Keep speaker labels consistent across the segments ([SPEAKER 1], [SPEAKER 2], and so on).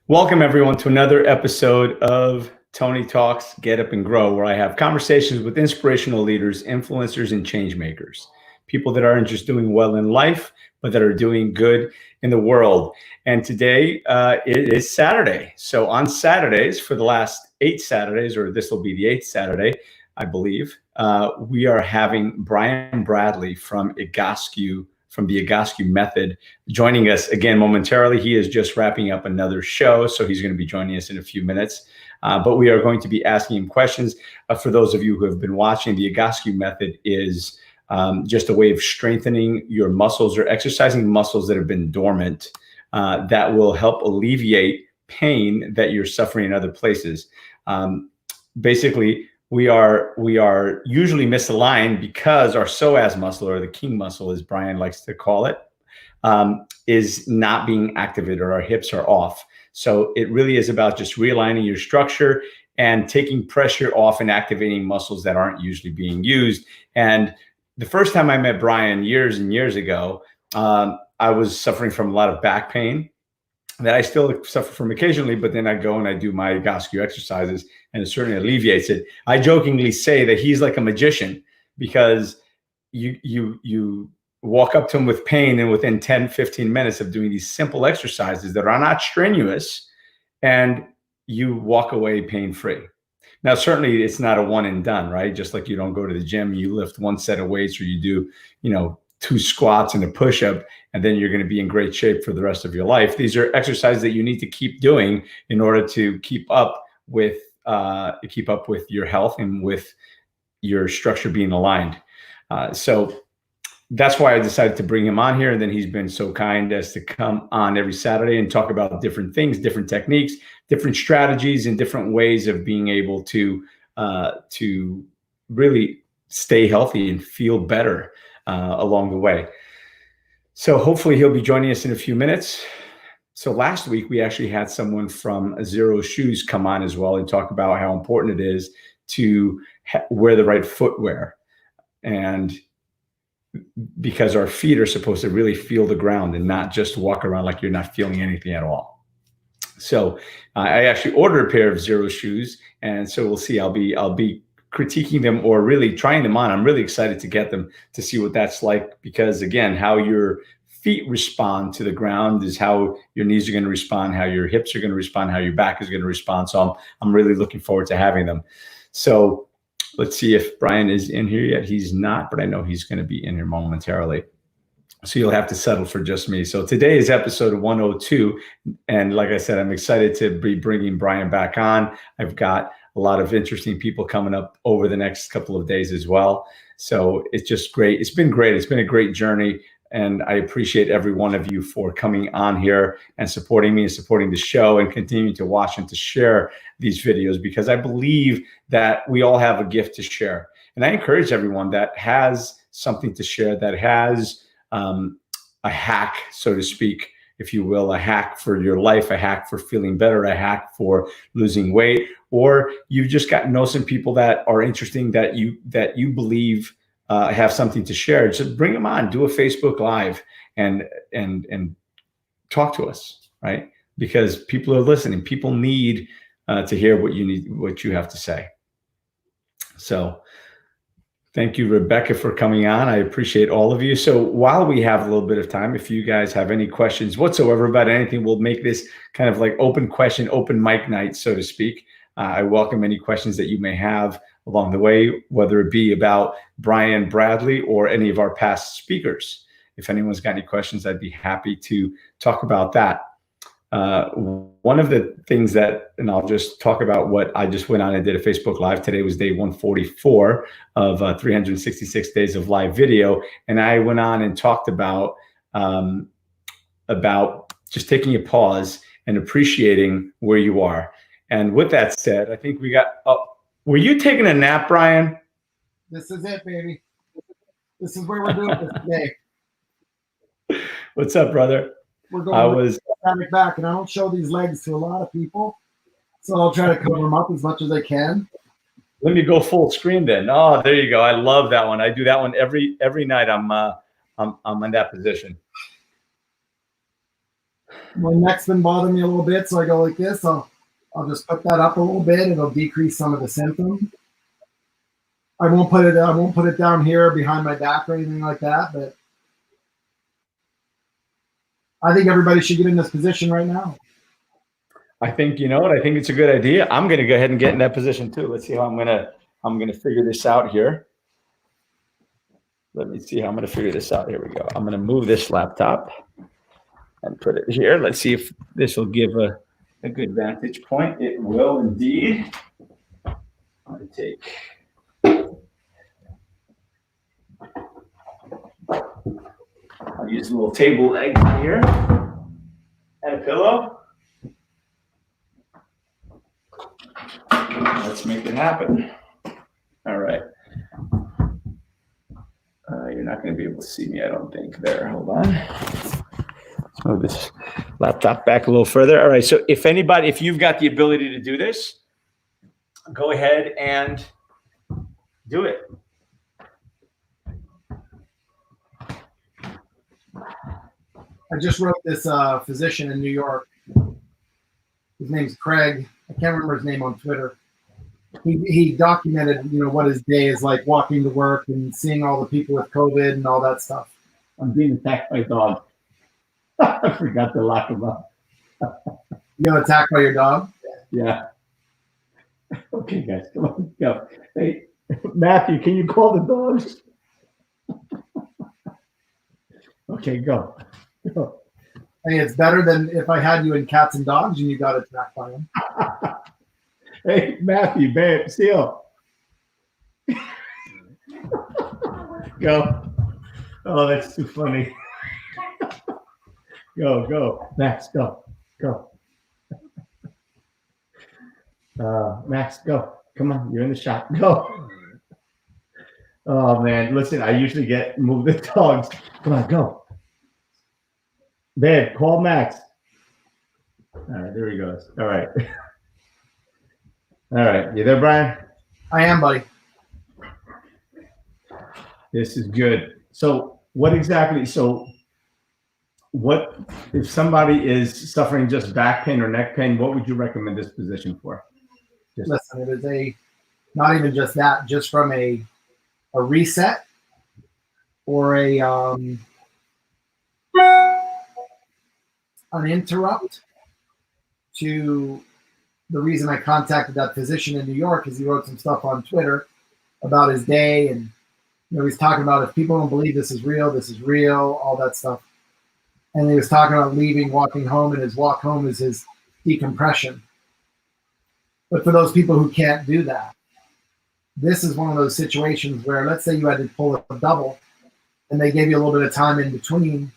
[SPEAKER 1] Welcome, everyone, to another episode of Tony Talks, Get Up and Grow, where I have conversations with inspirational leaders, influencers, and change makers. People that aren't just doing well in life, but that are doing good in the world. And today it is Saturday. So on Saturdays, for the last 8 Saturdays, or this will be the 8th Saturday, I believe, we are having Brian Bradley from the Egoscue Method joining us again momentarily. He is just wrapping up another show, so he's going to be joining us in a few minutes. But we are going to be asking him questions. For those of you who have been watching, the Egoscue Method is just a way of strengthening your muscles or exercising muscles that have been dormant that will help alleviate pain that you're suffering in other places. Basically, we are usually misaligned because our psoas muscle, or the king muscle as Brian likes to call it, is not being activated, or our hips are off. So it really is about just realigning your structure and taking pressure off and activating muscles that aren't usually being used. And the first time I met Brian years and years ago, I was suffering from a lot of back pain that I still suffer from occasionally, but then I go and I do my Egoscue exercises and it certainly alleviates it. I jokingly say that he's like a magician, because you walk up to him with pain, and within 10, 15 minutes of doing these simple exercises that are not strenuous, and you walk away pain-free. Now, certainly it's not a one and done, right? Just like you don't go to the gym, you lift one set of weights, or you do, 2 squats and a push-up, and then you're going to be in great shape for the rest of your life. These are exercises that you need to keep doing in order to keep up with your health and with your structure being aligned. So that's why I decided to bring him on here. And then he's been so kind as to come on every Saturday and talk about different things, different techniques, different strategies, and different ways of being able to really stay healthy and feel better along the way. So hopefully he'll be joining us in a few minutes. So last week we actually had someone from Zero Shoes come on as well and talk about how important it is to wear the right footwear, and because our feet are supposed to really feel the ground and not just walk around like you're not feeling anything at all. So I actually ordered a pair of Zero Shoes, and so we'll see. I'll be critiquing them, or really trying them on. I'm really excited to get them to see what that's like, because again, how your feet respond to the ground is how your knees are going to respond, how your hips are going to respond, how your back is going to respond. So I'm really looking forward to having them. So let's see if Brian is in here yet. He's not, but I know he's going to be in here momentarily. So you'll have to settle for just me. So today is episode 102. And like I said, I'm excited to be bringing Brian back on. I've got a lot of interesting people coming up over the next couple of days as well. So it's just great. It's been great. It's been a great journey. And I appreciate every one of you for coming on here and supporting me and supporting the show, and continuing to watch and to share these videos, because I believe that we all have a gift to share. And I encourage everyone that has something to share, that has a hack, so to speak, if you will, a hack for your life, a hack for feeling better, a hack for losing weight, or you've just got to know some people that are interesting, that you believe have something to share. Just bring them on, do a Facebook Live, and talk to us, right? Because people are listening. People need to hear what you have to say. So thank you, Rebecca, for coming on. I appreciate all of you. So while we have a little bit of time, if you guys have any questions whatsoever about anything, we'll make this kind of like open question, open mic night, so to speak. I welcome any questions that you may have along the way, whether it be about Brian Bradley or any of our past speakers. If anyone's got any questions, I'd be happy to talk about that. One of the things that, and I'll just talk about what I just went on and did a Facebook Live. Today was day 144 of 366 days of live video. And I went on and talked about just taking a pause and appreciating where you are. And with that said, I think we got, were you taking a nap, Brian?
[SPEAKER 2] This is it, baby. This is where we're doing this today.
[SPEAKER 1] What's up, brother?
[SPEAKER 2] We're going back, and I don't show these legs to a lot of people, so I'll try to cover them up as much as I can.
[SPEAKER 1] Let me go full screen then. Oh, there you go. I love that one. I do that one every night. I'm in that position.
[SPEAKER 2] My neck's been bothering me a little bit, so I go like this. I'll just put that up a little bit. It'll decrease some of the symptoms. I won't put it down here behind my back or anything like that, but I think everybody should get in this position right now.
[SPEAKER 1] I think, you know what? I think it's a good idea. I'm going to go ahead and get in that position too. Let's see how I'm going to figure this out here. Let me see how I'm going to figure this out. Here we go. I'm going to move this laptop and put it here. Let's see if this will give a good vantage point. It will indeed. I'm going to take. I'll use a little table leg here and a pillow. Let's make it happen. All right. You're not going to be able to see me, I don't think. There, hold on. Let's move this laptop back a little further. All right. So if you've got the ability to do this, go ahead and do it.
[SPEAKER 2] I just wrote this physician in New York. His name's Craig. I can't remember his name on Twitter. He documented, what his day is like, walking to work and seeing all the people with COVID and all that stuff.
[SPEAKER 1] I'm being attacked by a dog. I forgot to lock him up.
[SPEAKER 2] You got attacked by your dog?
[SPEAKER 1] Yeah. Okay, guys, come on, go. Hey, Matthew, can you call the dogs? Okay, go.
[SPEAKER 2] Hey, it's better than if I had you in cats and dogs and you got attacked by them.
[SPEAKER 1] Hey, Matthew, babe, seal. Go. Oh, that's too funny. Go. Max, go. Max, go. Come on, you're in the shot. Go. Oh, man. Listen, I usually move the dogs. Come on, go. Babe, call Max. All right, there he goes. All right. All right. You there, Brian?
[SPEAKER 2] I am, buddy.
[SPEAKER 1] This is good. So what if somebody is suffering just back pain or neck pain, what would you recommend this position for?
[SPEAKER 2] Listen, it is not even just that, just from a reset or an interrupt to the reason I contacted that physician in New York is he wrote some stuff on Twitter about his day, and he's talking about if people don't believe this is real, all that stuff. And he was talking about walking home, and his walk home is his decompression. But for those people who can't do that, this is one of those situations where, let's say you had to pull a double and they gave you a little bit of time in between,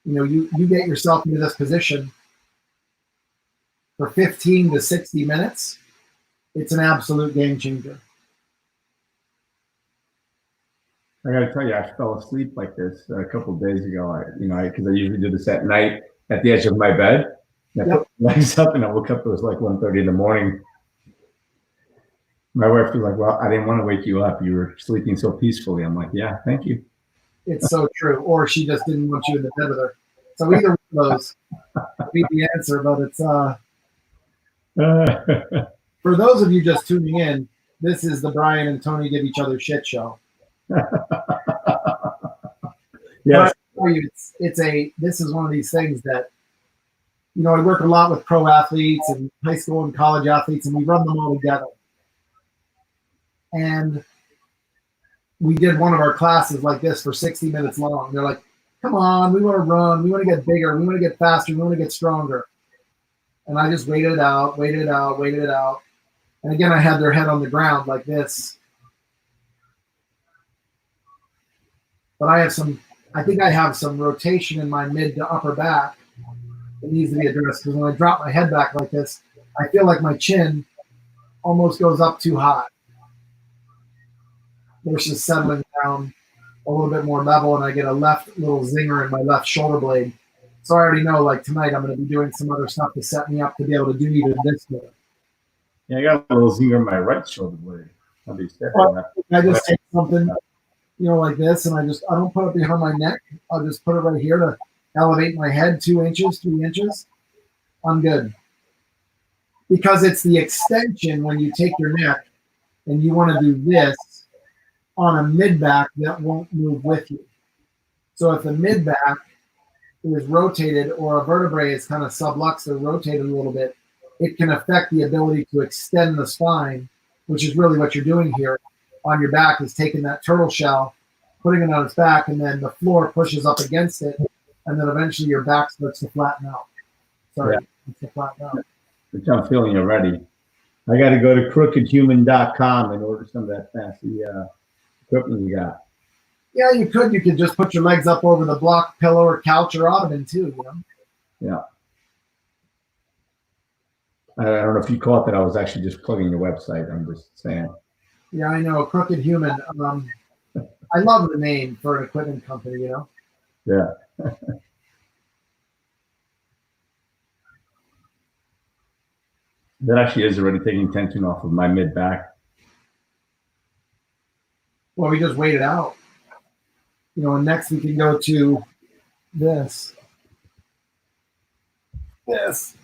[SPEAKER 2] you get yourself into this position for 15 to 60 minutes, it's an absolute game changer.
[SPEAKER 1] I got to tell you, I fell asleep like this a couple of days ago. Because I usually do this at night at the edge of my bed. And I put my legs up, and I woke up. It was like 1:30 in the morning. My wife was like, "Well, I didn't want to wake you up. You were sleeping so peacefully." I'm like, "Yeah, thank you."
[SPEAKER 2] It's so true. Or she just didn't want you in the bed with her. So either one of those would be the answer. But it's for those of you just tuning in, this is the Brian and Tony Give Each Other Shit show.
[SPEAKER 1] Yes.
[SPEAKER 2] This is one of these things that, I work a lot with pro athletes and high school and college athletes, and we run them all together. And we did one of our classes like this for 60 minutes long. They're like, come on, we want to run. We want to get bigger. We want to get faster. We want to get stronger. And I just waited it out. And again, I had their head on the ground like this. But I think I have some rotation in my mid to upper back that needs to be addressed, because when I drop my head back like this, I feel like my chin almost goes up too high versus settling down a little bit more level, and I get a left little zinger in my left shoulder blade. So I already know, like tonight, I'm going to be doing some other stuff to set me up to be able to do even this more.
[SPEAKER 1] Yeah, I got a little zinger in my right shoulder blade.
[SPEAKER 2] I just take something, like this, and I don't put it behind my neck. I'll just put it right here to elevate my head 2 inches, 3 inches, I'm good. Because it's the extension when you take your neck and you want to do this on a mid-back that won't move with you. So if the mid-back is rotated or a vertebrae is kind of sublux or rotated a little bit, it can affect the ability to extend the spine, which is really what you're doing here on your back, is taking that turtle shell, putting it on its back, and then the floor pushes up against it, and then eventually your back starts to flatten out. Sorry, to flatten out.
[SPEAKER 1] Which I'm feeling already. I got to go to crookedhuman.com and order some of that fancy equipment you got.
[SPEAKER 2] Yeah, you could. You could just put your legs up over the block, pillow, or couch, or ottoman too. You know.
[SPEAKER 1] Yeah. I don't know if you caught that. I was actually just plugging your website. I'm just saying.
[SPEAKER 2] Yeah, I know. Crooked Human. I love the name for an equipment company. You know.
[SPEAKER 1] Yeah. That actually is already taking tension off of my mid back.
[SPEAKER 2] Well, we just wait it out. You know, and next we can go to this. This.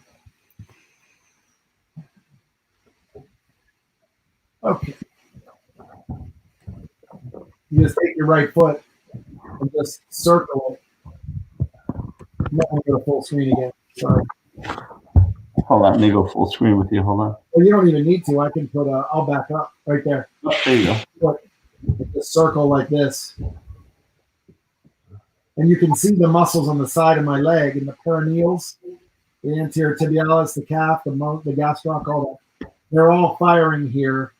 [SPEAKER 2] Okay. You just take your right foot and just circle it. Let me go full screen again. Sorry.
[SPEAKER 1] Hold on, let me go full screen with you. Hold on.
[SPEAKER 2] Well, you don't even need to. I can put I'll back up right there.
[SPEAKER 1] Oh, there you go.
[SPEAKER 2] Just circle like this. And you can see the muscles on the side of my leg and the peroneals, the anterior tibialis, the calf, the gastroc, all that. They're all firing here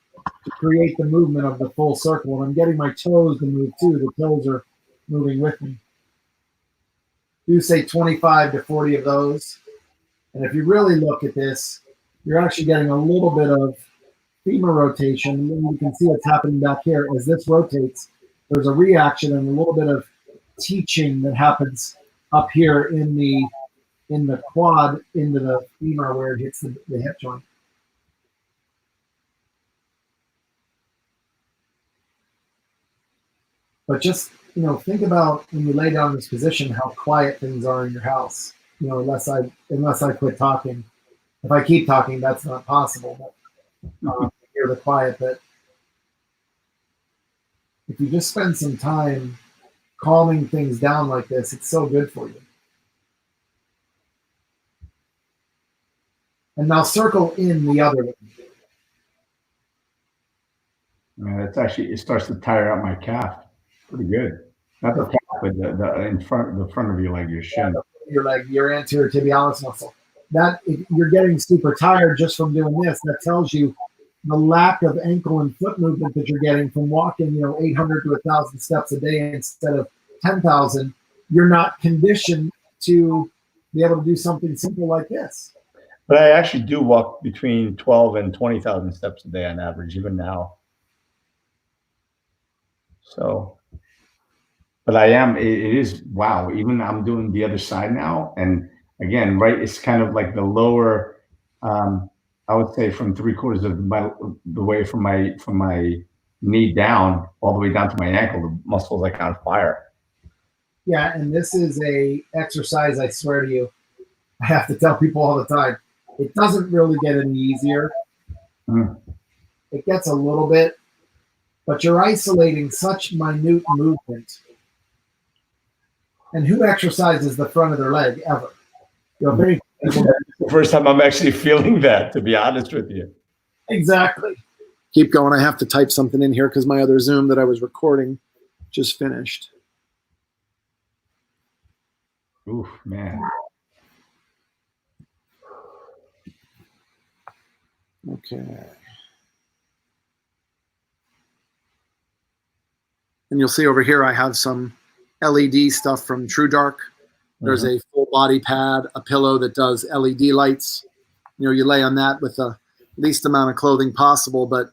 [SPEAKER 2] to create the movement of the full circle. And I'm getting my toes to move too. The toes are moving with me. Do say 25 to 40 of those. And if you really look at this, you're actually getting a little bit of femur rotation. And then you can see what's happening back here. As this rotates, there's a reaction and a little bit of teaching that happens up here in the quad into the femur where it hits the hip joint. But just, you know, think about when you lay down in this position how quiet things are in your house. You know, unless I quit talking. If I keep talking, that's not possible. But hear the quiet. But if you just spend some time calming things down like this, it's so good for you. And now circle in the other one.
[SPEAKER 1] It's actually, it starts to tire out my calf. Pretty good. Not the calf, but the front of your leg, your shin.
[SPEAKER 2] Your leg, your anterior tibialis muscle. That if you're getting super tired just from doing this, that tells you the lack of ankle and foot movement that you're getting from walking, you know, 800 to 1,000 steps a day instead of 10,000. You're not conditioned to be able to do something simple like this.
[SPEAKER 1] But I actually do walk between 12 and 20,000 steps a day on average, even now. So, but I am, it is, wow, even I'm doing the other side now. And again, right, it's kind of like the lower, I would say from 3/4 of the way from my knee down, all the way down to my ankle, the muscle's like on fire.
[SPEAKER 2] Yeah, and this is a exercise, I swear to you, I have to tell people all the time, it doesn't really get any easier. It gets a little bit, but you're isolating such minute movement. And who exercises the front of their leg ever? You know, very
[SPEAKER 1] the first time I'm actually feeling that, to be honest with you.
[SPEAKER 2] Exactly. Keep going. I have to type something in here because my other Zoom that I was recording just finished.
[SPEAKER 1] Oof, man.
[SPEAKER 2] Okay. And you'll see over here I have some LED stuff from TrueDark. There's a full body pad, a pillow that does LED lights. You know, you lay on that with the least amount of clothing possible, but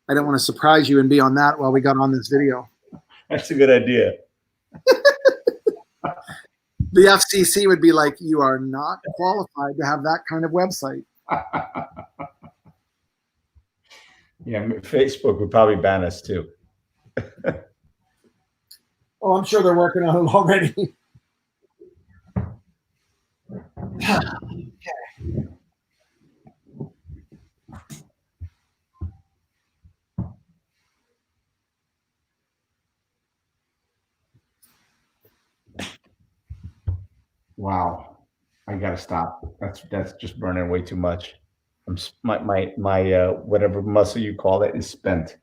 [SPEAKER 2] I don't want to surprise you and be on that while we got on this video.
[SPEAKER 1] That's a good idea.
[SPEAKER 2] The FCC would be like, you are not qualified to have that kind of website.
[SPEAKER 1] Yeah, Facebook would probably ban us too.
[SPEAKER 2] Oh, I'm sure they're working on it already.
[SPEAKER 1] Wow. I gotta stop. That's just burning way too much. My whatever muscle you call it is spent.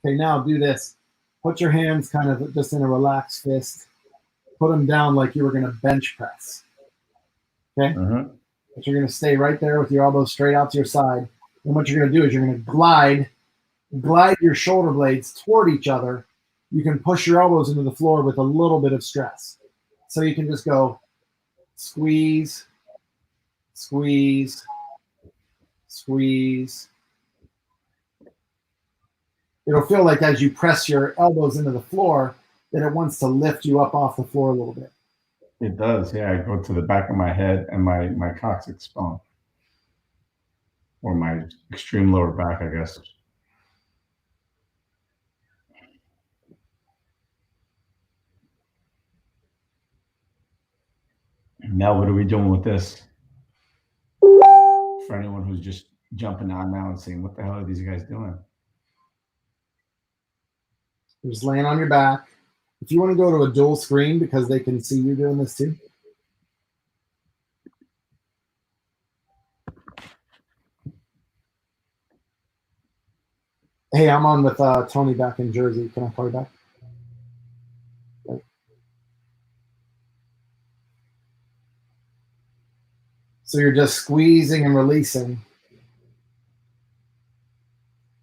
[SPEAKER 2] Okay, now do this. Put your hands kind of just in a relaxed fist. Put them down like you were going to bench press. Okay?
[SPEAKER 1] Mm-hmm.
[SPEAKER 2] But you're going to stay right there with your elbows straight out to your side. And what you're going to do is you're going to glide your shoulder blades toward each other. You can push your elbows into the floor with a little bit of stress. So you can just go squeeze, squeeze, squeeze. It'll feel like as you press your elbows into the floor, that it wants to lift you up off the floor a little bit.
[SPEAKER 1] It does. Yeah, I go to the back of my head and my coccyx bone, or my extreme lower back, I guess. Now, what are we doing with this? For anyone who's just jumping on now and saying, "What the hell are these guys doing?"
[SPEAKER 2] You're just laying on your back. If you want to go to a dual screen because they can see you doing this too. Hey, I'm on with Tony back in Jersey. Can I call you back? Okay. So you're just squeezing and releasing.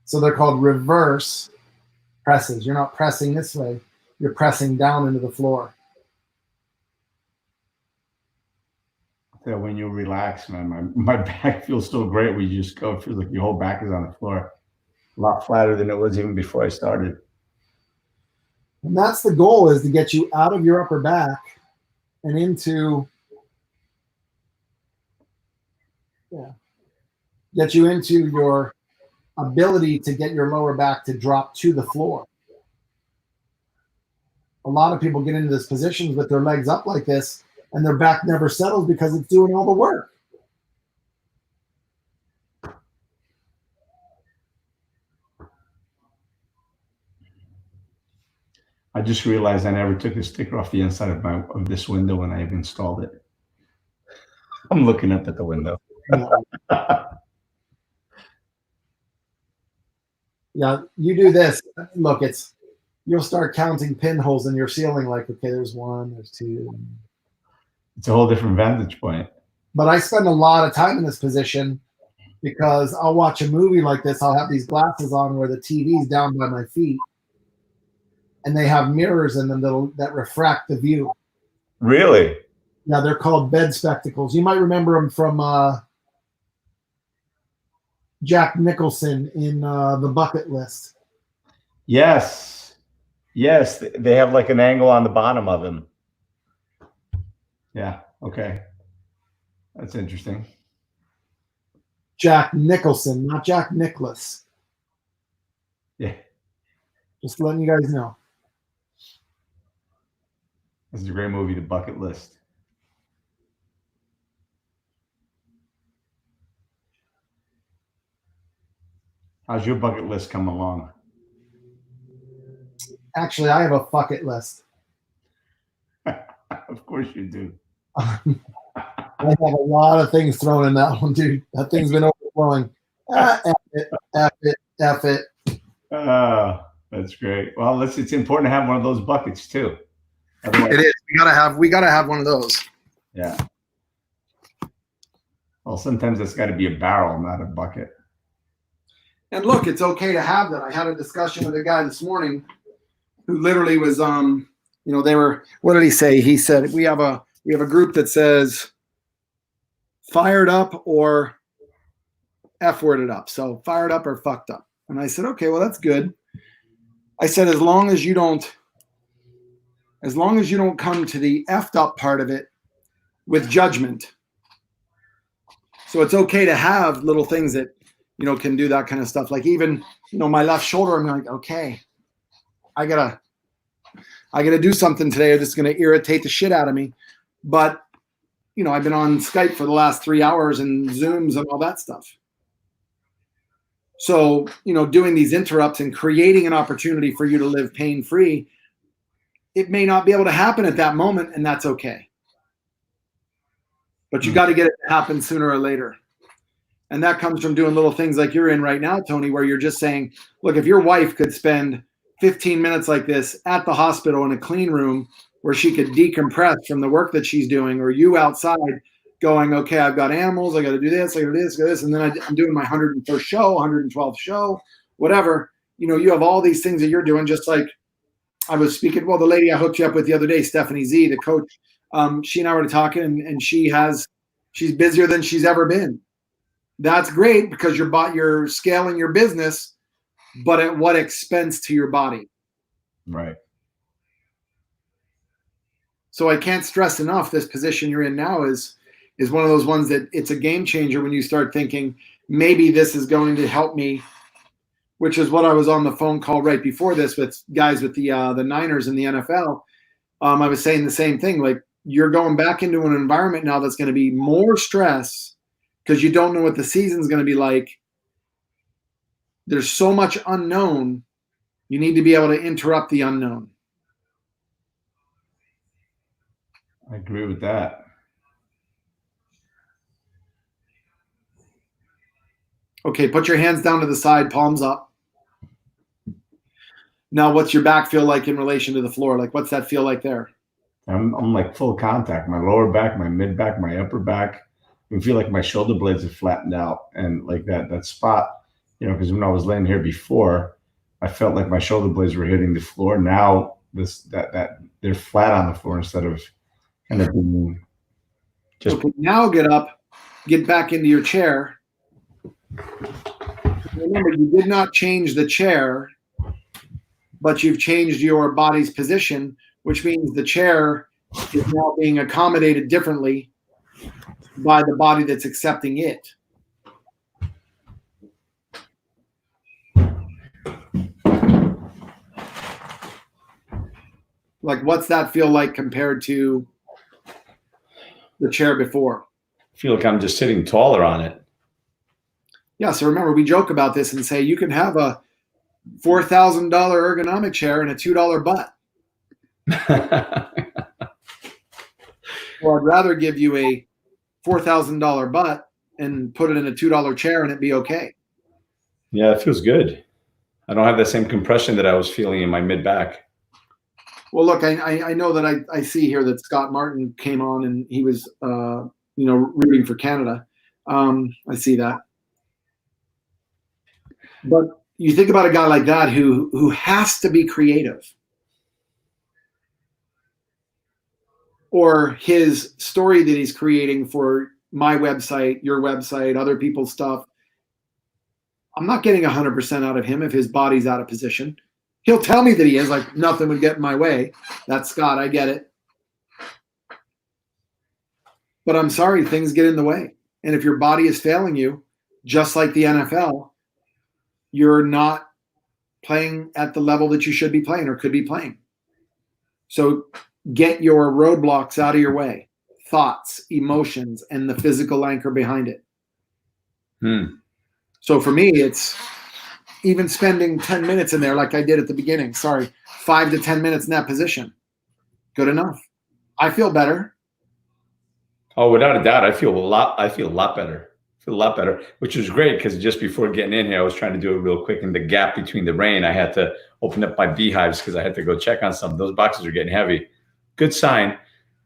[SPEAKER 2] So they're called reverse presses. You're not pressing this way. You're pressing down into the floor.
[SPEAKER 1] So when you relax, man, my back feels so great. We just go, it feels like your whole back is on the floor. A lot flatter than it was even before I started.
[SPEAKER 2] And that's the goal, is to get you out of your upper back and into, get you into your ability to get your lower back to drop to the floor. A lot of people get into this positions with their legs up like this and their back never settles because it's doing all the work.
[SPEAKER 1] I just realized I never took the sticker off the inside of this window when I installed it. I'm looking up at the window.
[SPEAKER 2] Yeah, you do this. Look, you'll start counting pinholes in your ceiling. Like, okay, there's one, there's two.
[SPEAKER 1] It's a whole different vantage point.
[SPEAKER 2] But I spend a lot of time in this position because I'll watch a movie like this. I'll have these glasses on where the TV's down by my feet, and they have mirrors in them that refract the view.
[SPEAKER 1] Really?
[SPEAKER 2] Yeah, they're called bed spectacles. You might remember them from Jack Nicholson in The Bucket List.
[SPEAKER 1] Yes. Yes, they have like an angle on the bottom of them. Yeah, okay. That's interesting.
[SPEAKER 2] Jack Nicholson, not Jack Nicklaus.
[SPEAKER 1] Yeah.
[SPEAKER 2] Just letting you guys know.
[SPEAKER 1] This is a great movie, The Bucket List. How's your bucket list come along?
[SPEAKER 2] Actually, I have a bucket list.
[SPEAKER 1] Of course you do.
[SPEAKER 2] I have a lot of things thrown in that one, dude. That thing's been overflowing. F it.
[SPEAKER 1] That's great. Well, it's important to have one of those buckets too.
[SPEAKER 2] Otherwise, it is. We gotta have one of those.
[SPEAKER 1] Yeah. Well, sometimes that's got to be a barrel, not a bucket.
[SPEAKER 2] And look, it's okay to have that. I had a discussion with a guy this morning who literally was, they were. What did he say? He said we have a group that says fired up or F-worded up. So fired up or fucked up. And I said, okay, well, that's good. I said, as long as you don't come to the effed up part of it with judgment. So it's okay to have little things that, can do that kind of stuff. Like even, my left shoulder, I'm like, okay, I gotta do something today that's going to irritate the shit out of me. But I've been on Skype for the last 3 hours and Zooms and all that stuff. So, doing these interrupts and creating an opportunity for you to live pain-free, it may not be able to happen at that moment, and that's okay. But you got to get it to happen sooner or later. And that comes from doing little things like you're in right now, Tony, where you're just saying, look, if your wife could spend 15 minutes like this at the hospital in a clean room where she could decompress from the work that she's doing, or you outside going, okay, I've got animals, I got to do this, I got to do this, I got this, and then I'm doing my 101st show, 112th show, whatever. You have all these things that you're doing, just like I was speaking. Well, the lady I hooked you up with the other day, Stephanie Z, the coach, she and I were talking, and she's busier than she's ever been. That's great because you're scaling your business, but at what expense to your body?
[SPEAKER 1] Right.
[SPEAKER 2] So I can't stress enough, this position you're in now is one of those ones that it's a game changer when you start thinking, maybe this is going to help me, which is what I was on the phone call right before this with guys with the Niners in the NFL. I was saying the same thing. Like, you're going back into an environment now that's going to be more stress because you don't know what the season's going to be like. There's so much unknown. You need to be able to interrupt the unknown.
[SPEAKER 1] I agree with that.
[SPEAKER 2] Okay, put your hands down to the side, palms up. Now, what's your back feel like in relation to the floor? Like, what's that feel like there?
[SPEAKER 1] I'm like full contact. My lower back, my mid back, my upper back. I feel like my shoulder blades have flattened out, and like that spot, because when I was laying here before, I felt like my shoulder blades were hitting the floor. Now that they're flat on the floor instead of kind of being just.
[SPEAKER 2] Okay, now get up, get back into your chair. Remember, you did not change the chair, but you've changed your body's position, which means the chair is now being accommodated differently by the body that's accepting it. Like, what's that feel like compared to the chair before?
[SPEAKER 1] I feel like I'm just sitting taller on it.
[SPEAKER 2] Yeah, so remember, we joke about this and say you can have a $4,000 ergonomic chair and a $2 butt. Well, I'd rather give you a $4,000 butt and put it in a $2 chair and it'd be okay.
[SPEAKER 1] Yeah, it feels good. I don't have the same compression that I was feeling in my mid back.
[SPEAKER 2] Well, look, I know that I see here that Scott Martin came on and he was, rooting for Canada. I see that. But you think about a guy like that who has to be creative. Or his story that he's creating for my website, your website, other people's stuff. I'm not getting 100% out of him if his body's out of position. He'll tell me that he is, like nothing would get in my way. That's Scott, I get it. But I'm sorry, things get in the way. And if your body is failing you, just like the NFL, you're not playing at the level that you should be playing or could be playing. So get your roadblocks out of your way. Thoughts, emotions, and the physical anchor behind it. So for me, it's even spending 10 minutes in there like I did at the beginning. 5 to 10 minutes in that position. Good enough. I feel better.
[SPEAKER 1] Oh, without a doubt, I feel a lot better. A lot better, which was great because just before getting in here, I was trying to do it real quick. In the gap between the rain, I had to open up my beehives because I had to go check on something. Those boxes are getting heavy. Good sign.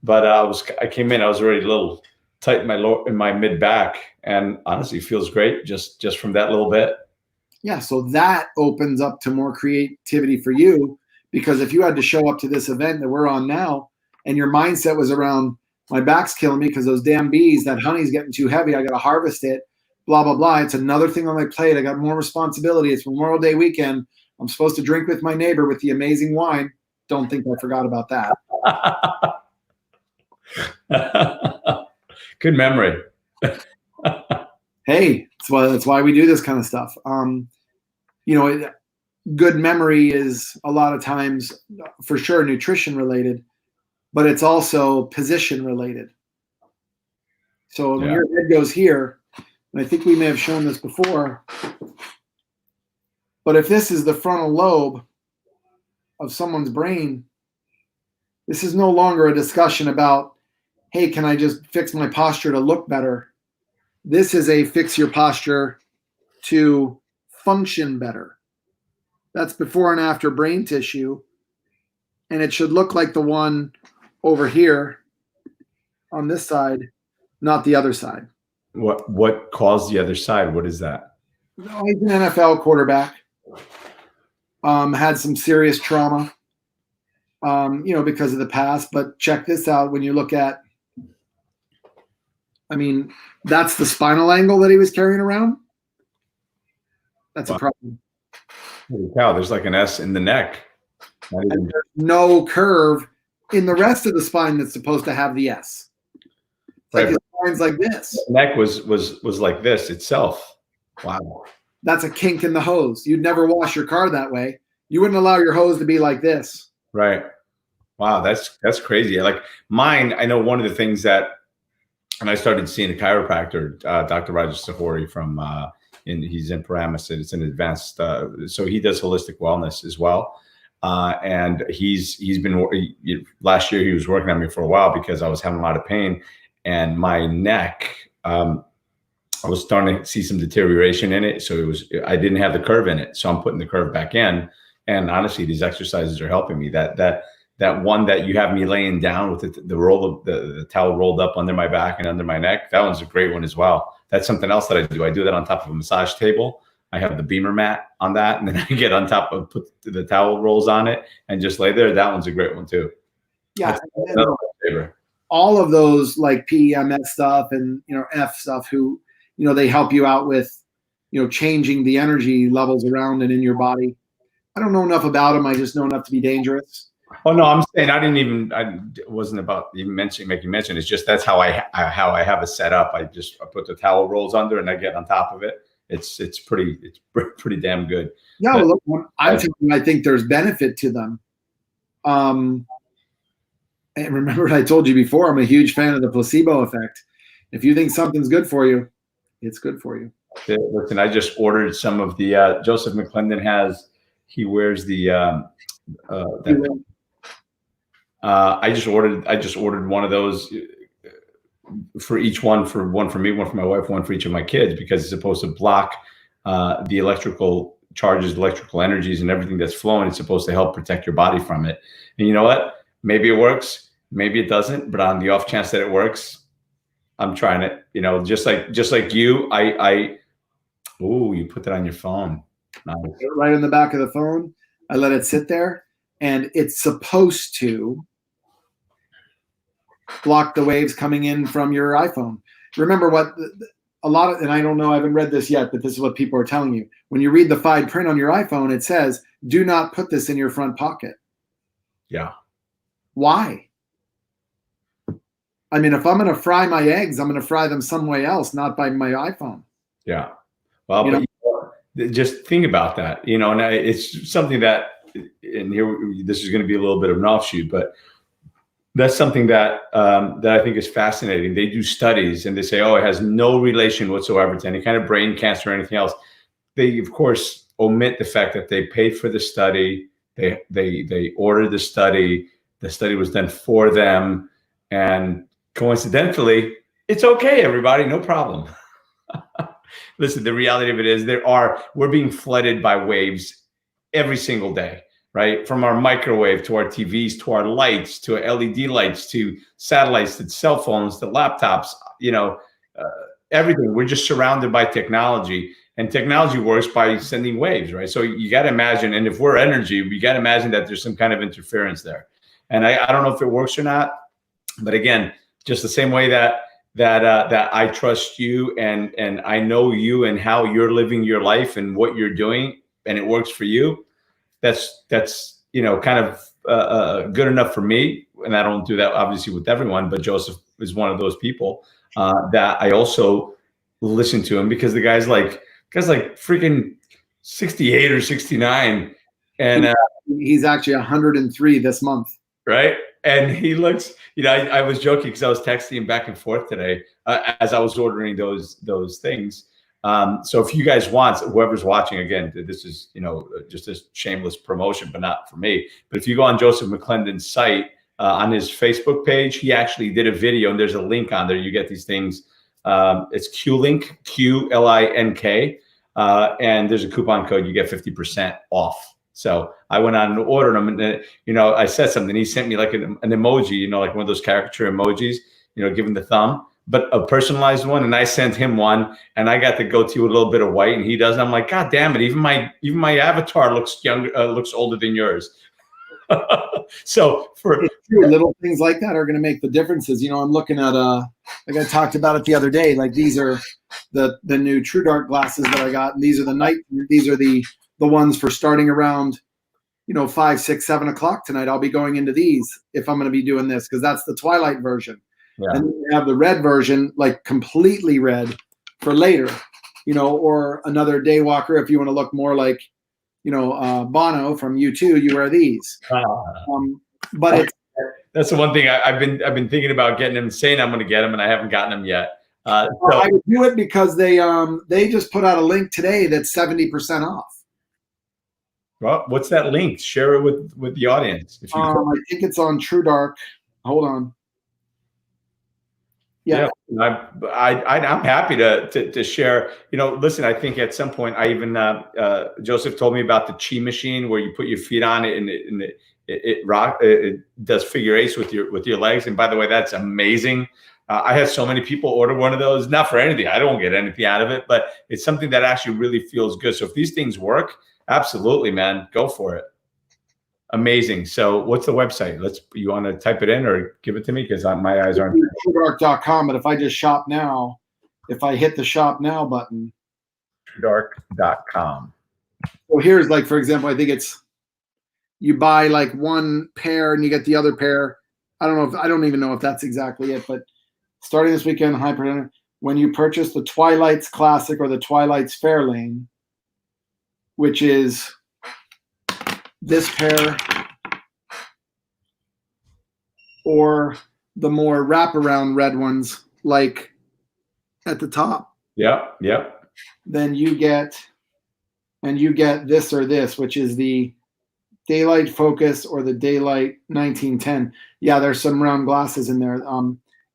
[SPEAKER 1] But I came in, I was already a little tight in my mid back, and honestly, feels great just from that little bit.
[SPEAKER 2] Yeah, so that opens up to more creativity for you, because if you had to show up to this event that we're on now, and your mindset was around, my back's killing me because those damn bees, that honey's getting too heavy, I got to harvest it, blah, blah, blah. It's another thing on my plate. I got more responsibility. It's Memorial Day weekend. I'm supposed to drink with my neighbor with the amazing wine. Don't think I forgot about that.
[SPEAKER 1] Good memory.
[SPEAKER 2] Hey, that's why we do this kind of stuff. Good memory is a lot of times for sure nutrition related, but it's also position related. So when your head goes here, and I think we may have shown this before, but if this is the frontal lobe of someone's brain, this is no longer a discussion about, hey, can I just fix my posture to look better? This is a fix your posture to function better. That's before and after brain tissue. And it should look like the one over here on this side, not the other side.
[SPEAKER 1] What caused the other side? What is that?
[SPEAKER 2] He's an NFL quarterback. Had some serious trauma, because of the past. But check this out. When you look at, that's the spinal angle that he was carrying around. That's a problem.
[SPEAKER 1] Holy cow, there's like an S in the neck.
[SPEAKER 2] And there's no curve in the rest of the spine that's supposed to have the S. It's like his spine's like this.
[SPEAKER 1] The neck was like this itself. Wow.
[SPEAKER 2] That's a kink in the hose. You'd never wash your car that way. You wouldn't allow your hose to be like this.
[SPEAKER 1] Right. Wow, that's crazy. Like mine, I know one of the things that, and I started seeing a chiropractor, Dr. Rajesh Sahori from, he's in Paramus. It's an advanced, so he does holistic wellness as well. And he's been, last year he was working on me for a while because I was having a lot of pain, and my neck, I was starting to see some deterioration in it. So I didn't have the curve in it. So I'm putting the curve back in. And honestly, these exercises are helping me. That one that you have me laying down with the towel rolled up under my back and under my neck, that one's a great one as well. That's something else that I do. I do that on top of a massage table. I have the beamer mat on that, and then I get on top of, put the towel rolls on it and just lay there. That one's a great one too.
[SPEAKER 2] Yeah. All of those like PEMS stuff and, F stuff, who, they help you out with, changing the energy levels around and in your body. I don't know enough about them. I just know enough to be dangerous.
[SPEAKER 1] Oh no, I'm saying it wasn't about even making mention. It's just, that's how I have it set up. I put the towel rolls under and I get on top of it. It's pretty damn good.
[SPEAKER 2] No, look, I'm telling you, I think there's benefit to them. And remember what I told you before, I'm a huge fan of the placebo effect. If you think something's good for you, it's good for you.
[SPEAKER 1] Listen, I just ordered some of the Joseph McClendon he wears the I just ordered one of those for each one, for one for me, one for my wife, one for each of my kids, because it's supposed to block the electrical charges, electrical energies, and everything that's flowing. It's supposed to help protect your body from it. And you know what? Maybe it works, maybe it doesn't. But on the off chance that it works, I'm trying it. Just like you, you put that on your phone. Nice.
[SPEAKER 2] Right on the back of the phone. I let it sit there, and it's supposed to block the waves coming in from your iPhone. Remember what and I don't know, I haven't read this yet, but this is what people are telling you. When you read the fine print on your iPhone, it says, do not put this in your front pocket.
[SPEAKER 1] Yeah.
[SPEAKER 2] Why? If I'm going to fry my eggs, I'm going to fry them some way else, not by my iPhone.
[SPEAKER 1] Yeah. Well, just think about that, and it's something that, and here, this is going to be a little bit of an offshoot, but that's something that I think is fascinating. They do studies and they say, it has no relation whatsoever to any kind of brain cancer or anything else. They, of course, omit the fact that they paid for the study. They ordered the study. The study was done for them. And coincidentally, it's okay, everybody, no problem. Listen, the reality of it is we're being flooded by waves every single day, right? From our microwave to our TVs, to our lights, to LED lights, to satellites, to cell phones, to laptops, everything. We're just surrounded by technology, and technology works by sending waves, right? So you got to imagine, and if we're energy, we got to imagine that there's some kind of interference there. And I don't know if it works or not, but again, just the same way that I trust you and I know you and how you're living your life and what you're doing, and it works for you. That's kind of good enough for me. And I don't do that obviously with everyone, but Joseph is one of those people that I also listen to him, because the guy's like freaking 68 or 69, and
[SPEAKER 2] he's actually 103 this month.
[SPEAKER 1] Right. And he looks, I was joking because I was texting him back and forth today as I was ordering those things. So if you guys want, whoever's watching, again, this is, just a shameless promotion, but not for me. But if you go on Joseph McClendon's site, on his Facebook page, he actually did a video, and there's a link on there. You get these things. It's QLink, QLINK, and there's a coupon code. You get 50% off. So I went on and ordered them, and I said something. He sent me like an emoji, like one of those caricature emojis, giving the thumb, but a personalized one. And I sent him one, and I got the goatee with a little bit of white, and he doesn't. I'm like, God damn it! Even my avatar looks younger, looks older than yours. So for
[SPEAKER 2] little things like that are going to make the differences. I'm looking at like I talked about it the other day. Like these are the new True Dark glasses that I got, and these are the ones for starting around 5, 6, 7 o'clock tonight. I'll be going into these if I'm going to be doing this, because that's the twilight version. Yeah. And then you have the red version, like completely red, for later, or another day walker if you want to look more like Bono from U2. You wear these. But
[SPEAKER 1] that's the one thing I've been thinking about getting them, saying I'm going to get them, and I haven't gotten them yet.
[SPEAKER 2] I would do it because they just put out a link today that's 70% off.
[SPEAKER 1] Well, what's that link? Share it with the audience. If you
[SPEAKER 2] I think it's on True Dark. Hold on. Yeah.
[SPEAKER 1] I'm happy to share. Listen, I think at some point I even Joseph told me about the Chi machine where you put your feet on it and it does figure eights with your legs. And by the way, that's amazing. I had so many people order one of those, not for anything. I don't get anything out of it, but it's something that actually really feels good. So if these things work, absolutely, man, go for it. Amazing. So what's the website? You want to type it in or give it to me? Because my eyes aren't.
[SPEAKER 2] TrueDark.com. But if I just shop now, if I hit the shop now button.
[SPEAKER 1] TrueDark.com.
[SPEAKER 2] Well, here's like, for example, I think it's, you buy like one pair and you get the other pair. I don't even know if that's exactly it, but starting this weekend, when you purchase the Twilight's Classic or the Twilight's Fairlane, which is this pair, or the more wraparound red ones, like at the top.
[SPEAKER 1] Yep.
[SPEAKER 2] Then you get this or this, which is the Daylight Focus or the Daylight 1910. Yeah, there's some round glasses in there.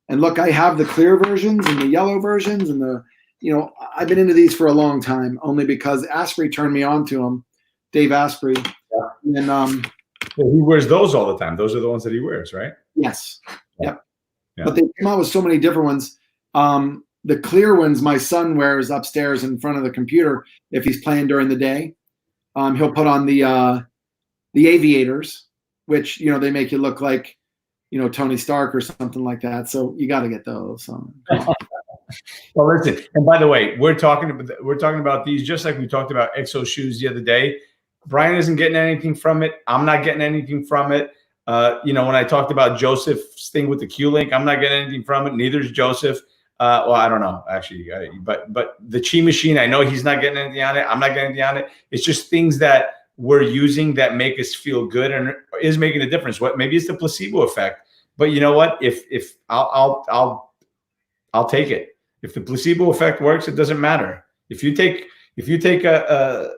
[SPEAKER 2] And look, I have the clear versions and the yellow versions, and I've been into these for a long time, only because Asprey turned me on to them, Dave Asprey. Yeah. And
[SPEAKER 1] he wears those all the time. Those are the ones that he wears, right?
[SPEAKER 2] Yes. Yep. Yeah. But they came out with so many different ones. The clear ones my son wears upstairs in front of the computer if he's playing during the day. He'll put on the aviators, which they make you look like Tony Stark or something like that. So you got to get those.
[SPEAKER 1] Well, listen, and by the way, we're talking about these just like we talked about Exo shoes the other day. Brian isn't getting anything from it. I'm not getting anything from it. When I talked about Joseph's thing with the Q-Link, I'm not getting anything from it. Neither is Joseph. Well, I don't know actually, but the Chi machine, I know he's not getting anything on it. I'm not getting anything on it. It's just things that we're using that make us feel good and is making a difference. Maybe it's the placebo effect, but you know what? If I'll take it. If the placebo effect works, it doesn't matter. If you take the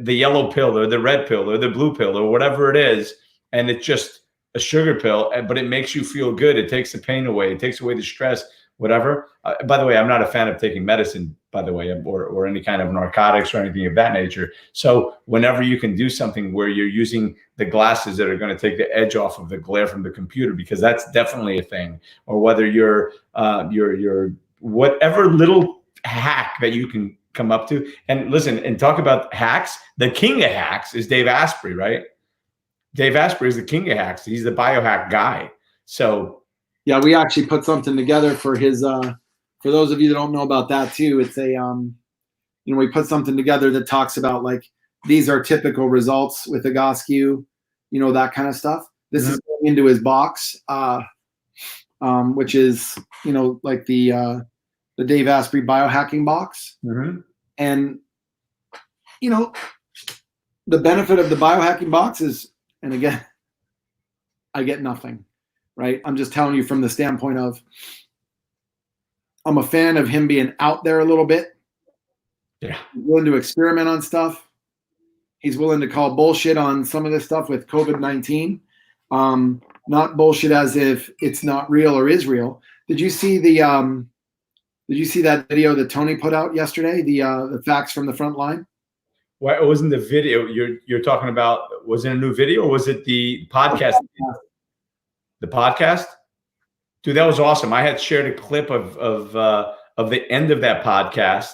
[SPEAKER 1] yellow pill or the red pill or the blue pill or whatever it is, and it's just a sugar pill, but it makes you feel good. It takes the pain away. It takes away the stress, whatever. By the way, I'm not a fan of taking medicine, by the way, or any kind of narcotics or anything of that nature. So whenever you can do something where you're using the glasses that are going to take the edge off of the glare from the computer, because that's definitely a thing, or whether you're whatever little hack that you can come up to. And listen, and talk about hacks. The king of hacks is Dave Asprey, right? Dave Asprey is the king of hacks. He's the biohack guy. So
[SPEAKER 2] yeah, we actually put something together for his for those of you that don't know about that too. It's a we put something together that talks about like these are typical results with Egoscue, that kind of stuff. This is going into his box, which is like the Dave Asprey biohacking box. And the benefit of the biohacking box is, and again,
[SPEAKER 3] I get nothing, right? I'm just telling you from the standpoint of I'm a fan of him being out there a little bit.
[SPEAKER 1] Yeah.
[SPEAKER 3] He's willing to experiment on stuff. He's willing to call bullshit on some of this stuff with COVID-19. Not bullshit as if it's not real or is real. Did you see that video that Tony put out yesterday? The facts from the front line?
[SPEAKER 1] Why it wasn't the video you're talking about? Was it a new video or was it the podcast? The podcast? Dude, that was awesome. I had shared a clip of the end of that podcast,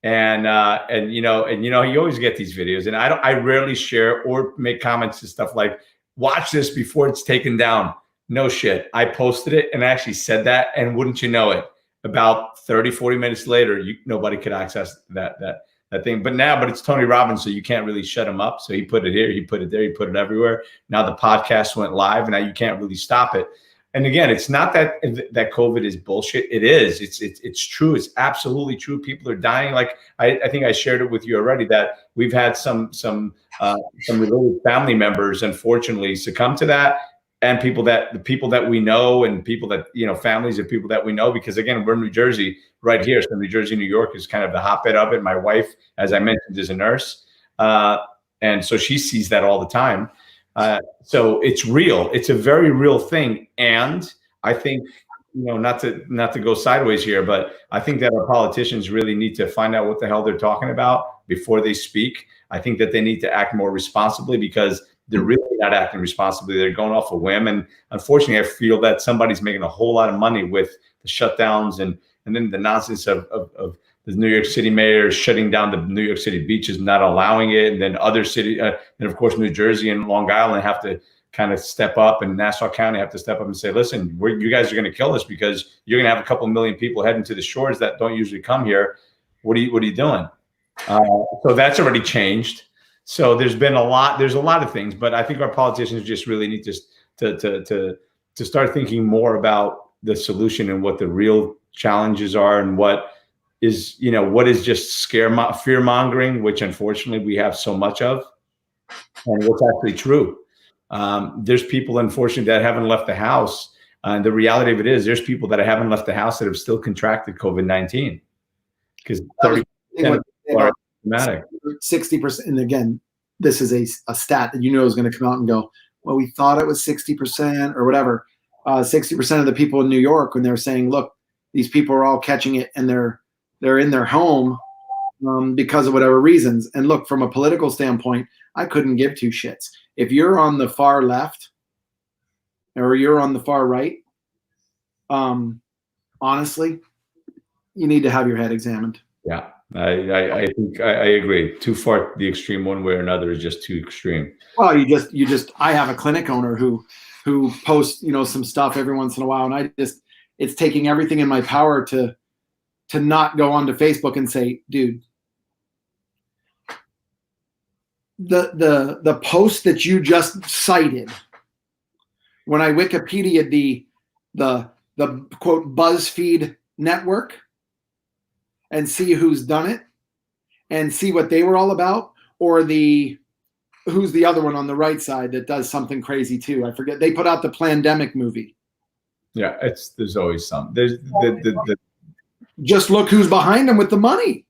[SPEAKER 1] and you always get these videos, and I rarely share or make comments to stuff like, watch this before it's taken down. No shit. I posted it and I actually said that, and wouldn't you know it, about 30, 40 minutes later, nobody could access that thing. But it's Tony Robbins, so you can't really shut him up. So he put it here, he put it there, he put it everywhere. Now the podcast went live, and now you can't really stop it. And again, it's not that COVID is bullshit. It is. It's true. It's absolutely true. People are dying. Like I think I shared it with you already that we've had some related family members, unfortunately, succumb to that, and the people that we know, and people that families of people that we know. Because again, we're in New Jersey, right here. So New Jersey, New York is kind of the hotbed of it. My wife, as I mentioned, is a nurse, and so she sees that all the time. So it's real. It's a very real thing. And I think, not to go sideways here, but I think that our politicians really need to find out what the hell they're talking about before they speak. I think that they need to act more responsibly, because they're really not acting responsibly. They're going off a whim. And unfortunately, I feel that somebody's making a whole lot of money with the shutdowns and then the nonsense of the New York City mayor shutting down the New York City beaches, not allowing it. And then other city, and of course, New Jersey and Long Island have to kind of step up, and Nassau County have to step up and say, listen, you guys are going to kill us, because you're going to have a couple million people heading to the shores that don't usually come here. What are you doing? So that's already changed. So there's a lot of things, but I think our politicians just really need to start thinking more about the solution and what the real challenges are, and what is just fear mongering, which unfortunately we have so much of, and what's actually true. There's people, unfortunately, that haven't left the house. And the reality of it is, there's people that haven't left the house that have still contracted COVID-19, because 30% of people are symptomatic.
[SPEAKER 3] 60%. And again, this is a stat that is going to come out and go, well, we thought it was 60% or whatever. 60% of the people in New York, when they're saying, look, these people are all catching it, and they're in their home because of whatever reasons. And look, from a political standpoint, I couldn't give two shits. If you're on the far left or you're on the far right, honestly, you need to have your head examined.
[SPEAKER 1] Yeah, I think I agree. Too far the extreme one way or another is just too extreme.
[SPEAKER 3] Well, I have a clinic owner who posts, some stuff every once in a while, and it's taking everything in my power to not go onto Facebook and say, dude, the post that you just cited, when I Wikipedia the quote BuzzFeed network and see who's done it and see what they were all about, or who's the other one on the right side that does something crazy too? I forget. They put out the Plandemic movie.
[SPEAKER 1] Yeah, there's always some. There's
[SPEAKER 3] just look who's behind them with the money.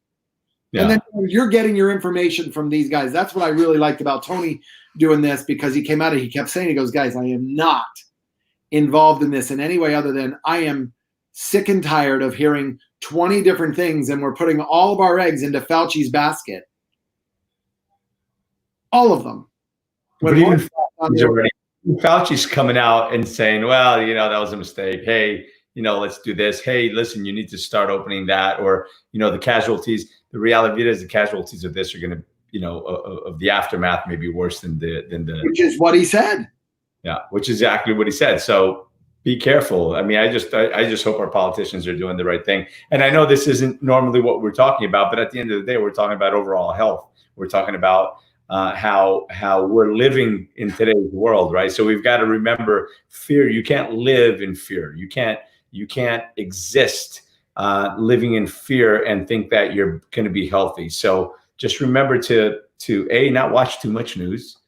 [SPEAKER 1] Yeah.
[SPEAKER 3] And then you're getting your information from these guys. That's what I really liked about Tony doing this, because he came out and he kept saying, he goes, guys, I am not involved in this in any way other than I am sick and tired of hearing 20 different things, and we're putting all of our eggs into Fauci's basket. All of them.
[SPEAKER 1] But even Fauci's coming out and saying, well, that was a mistake. Hey, let's do this. Hey, listen, you need to start opening that. Or, the casualties. The reality is the casualties of this are going to, of the aftermath may be worse than the.
[SPEAKER 3] Which is what he said.
[SPEAKER 1] Yeah, which is exactly what he said. So be careful. I mean, I just hope our politicians are doing the right thing. And I know this isn't normally what we're talking about, but at the end of the day, we're talking about overall health. We're talking about how we're living in today's world, right? So we've got to remember fear. You can't live in fear. You can't exist living in fear and think that you're going to be healthy. So just remember to not watch too much news.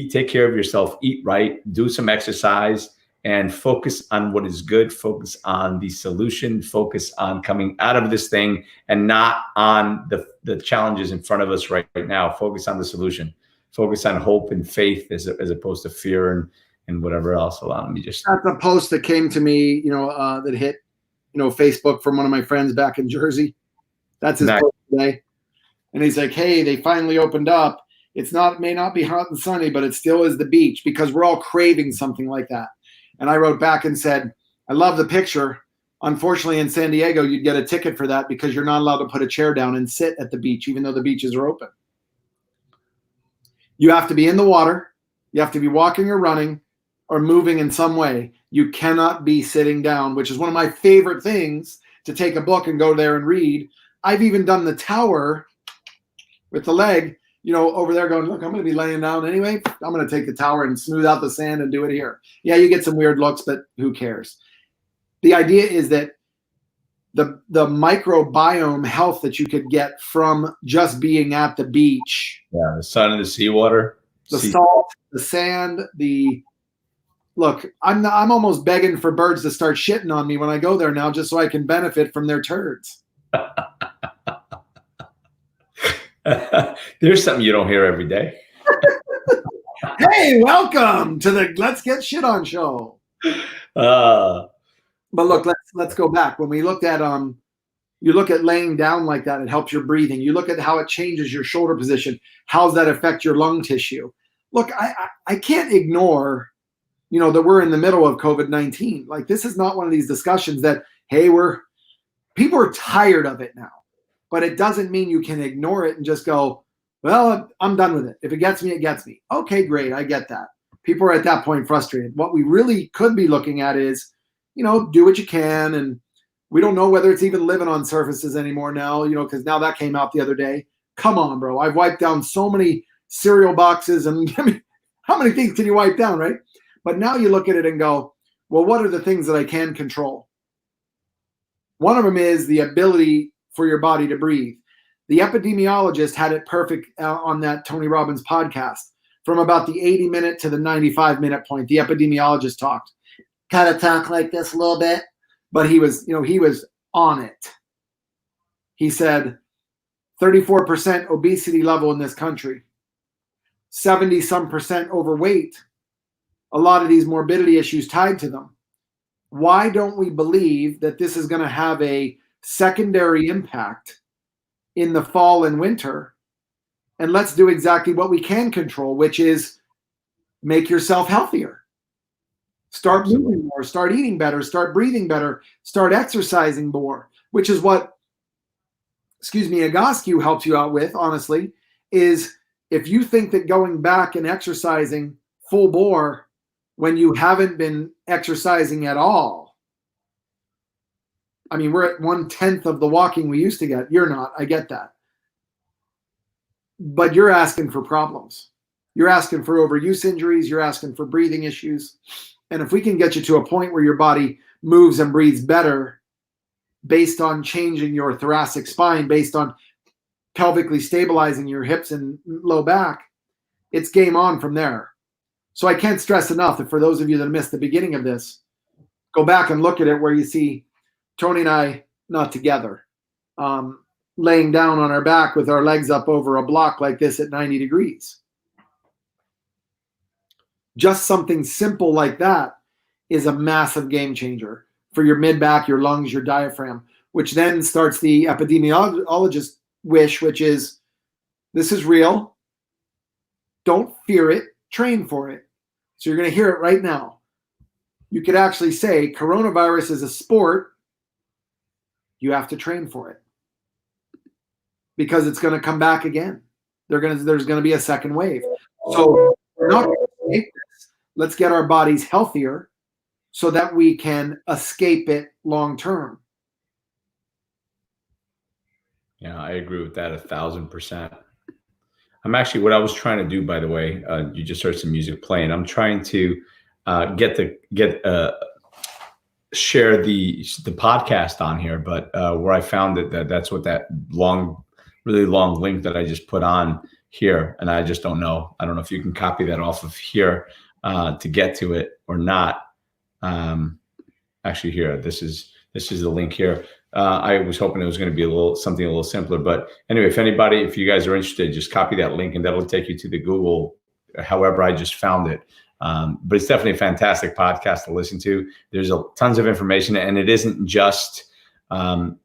[SPEAKER 1] Take care of yourself, eat right, do some exercise, and focus on what is good. Focus on the solution. Focus on coming out of this thing and not on the challenges in front of us right now. Focus on the solution. Focus on hope and faith as opposed to fear and whatever else. Allow me just.
[SPEAKER 3] That's a post that came to me, that hit, Facebook from one of my friends back in Jersey. That's his post today. And he's like, hey, they finally opened up. May not be hot and sunny, but it still is the beach, because we're all craving something like that. And I wrote back and said, I love the picture. Unfortunately, in San Diego, you'd get a ticket for that because you're not allowed to put a chair down and sit at the beach, even though the beaches are open. You have to be in the water. You have to be walking or running or moving in some way. You cannot be sitting down, which is one of my favorite things, to take a book and go there and read. I've even done the tower with the leg, over there going, look, I'm going to be laying down anyway. I'm going to take the tower and smooth out the sand and do it here. Yeah, you get some weird looks, but who cares? The idea is that the microbiome health that you could get from just being at the beach.
[SPEAKER 1] Yeah, the sun and the seawater.
[SPEAKER 3] The salt, the sand, look, I'm almost begging for birds to start shitting on me when I go there now, just so I can benefit from their turds.
[SPEAKER 1] There's something you don't hear every day.
[SPEAKER 3] Hey, welcome to the Let's Get Shit On show. But look, let's go back. When we looked at you look at laying down like that, it helps your breathing. You look at how it changes your shoulder position. How does that affect your lung tissue? Look, I can't ignore, that we're in the middle of COVID-19. Like, this is not one of these discussions that, hey, people are tired of it now. But it doesn't mean you can ignore it and just go, well, I'm done with it. If it gets me, it gets me. Okay, great. I get that. People are at that point frustrated. What we really could be looking at is, do what you can. And we don't know whether it's even living on surfaces anymore now, because now that came out the other day. Come on, bro. I've wiped down so many cereal boxes, and how many things can you wipe down, right? But now you look at it and go, well, what are the things that I can control? One of them is the ability for your body to breathe. The epidemiologist had it perfect on that Tony Robbins podcast. From about the 80-minute to the 95-minute point, the epidemiologist talked. Kind of talk like this a little bit, but he was on it. He said 34% obesity level in this country, 70-some% overweight, a lot of these morbidity issues tied to them. Why don't we believe that this is going to have a secondary impact in the fall and winter? And let's do exactly what we can control, which is make yourself healthier. Start moving more, start eating better, start breathing better, start exercising more, which is what, Egoscue helps you out with, honestly, is if you think that going back and exercising full bore when you haven't been exercising at all, I mean, we're at 1/10 of the walking we used to get. You're not. I get that. But you're asking for problems. You're asking for overuse injuries. You're asking for breathing issues. And if we can get you to a point where your body moves and breathes better based on changing your thoracic spine, based on pelvically stabilizing your hips and low back, it's game on from there. So I can't stress enough that for those of you that missed the beginning of this, go back and look at it where you see Tony and I not together, laying down on our back with our legs up over a block like this at 90 degrees. Just something simple like that is a massive game changer for your mid-back, your lungs, your diaphragm, which then starts the epidemiologist wish, which is, this is real. Don't fear it, train for it. So you're going to hear it right now. You could actually say coronavirus is a sport. You have to train for it because it's going to come back again. There's going to be a second wave. So we're not going to escape this. Let's get our bodies healthier so that we can escape it long term.
[SPEAKER 1] Yeah, I agree with that 1,000%. I'm actually, what I was trying to do, by the way, you just heard some music playing. I'm trying to share the podcast on here, but where I found that's what that really long link that I just put on here, and I just don't know. I don't know if you can copy that off of here to get to it or not. Actually, here, this is the link here. I was hoping it was going to be something a little simpler, but anyway, if you guys are interested, just copy that link, and that'll take you to the Google. However, I just found it. But it's definitely a fantastic podcast to listen to. There's tons of information, and it isn't just a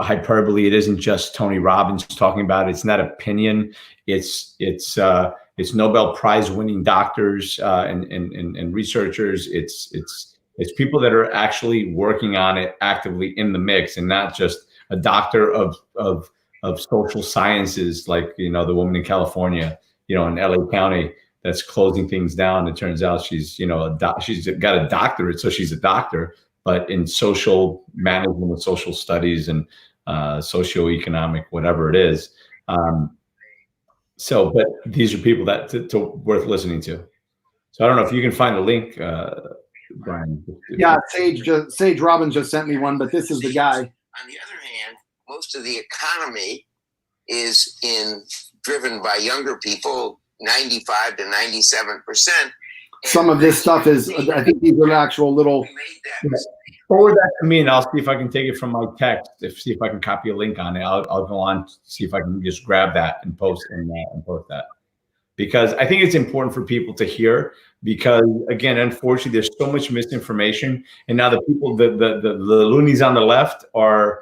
[SPEAKER 1] hyperbole. It isn't just Tony Robbins talking about it. It's not opinion. It's Nobel Prize winning doctors and researchers. It's people that are actually working on it actively in the mix, and not just a doctor of social sciences like the woman in California, in LA County, that's closing things down. It turns out she's she's got a doctorate, so she's a doctor, but in social management and social studies and socioeconomic, whatever it is. But these are people that worth listening to. So I don't know if you can find the link, Brian.
[SPEAKER 3] Yeah, Sage Robbins just sent me one, but this is the guy.
[SPEAKER 4] On the other hand, most of the economy is driven by younger people, 95 to 97%.
[SPEAKER 3] Some of this stuff is, I think these are actual little.
[SPEAKER 1] Forward that to me, and I'll see if I can take it from my text. See if I can copy a link on it. I'll go on, see if I can just grab that and post that, because I think it's important for people to hear. Because again, unfortunately, there's so much misinformation, and now the people, the loonies on the left are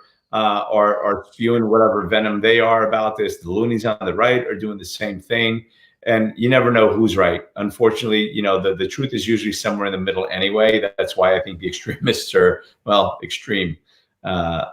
[SPEAKER 1] spewing whatever venom they are about this. The loonies on the right are doing the same thing. And you never know who's right. Unfortunately, the truth is usually somewhere in the middle anyway. That's why I think the extremists are, extreme.
[SPEAKER 3] They're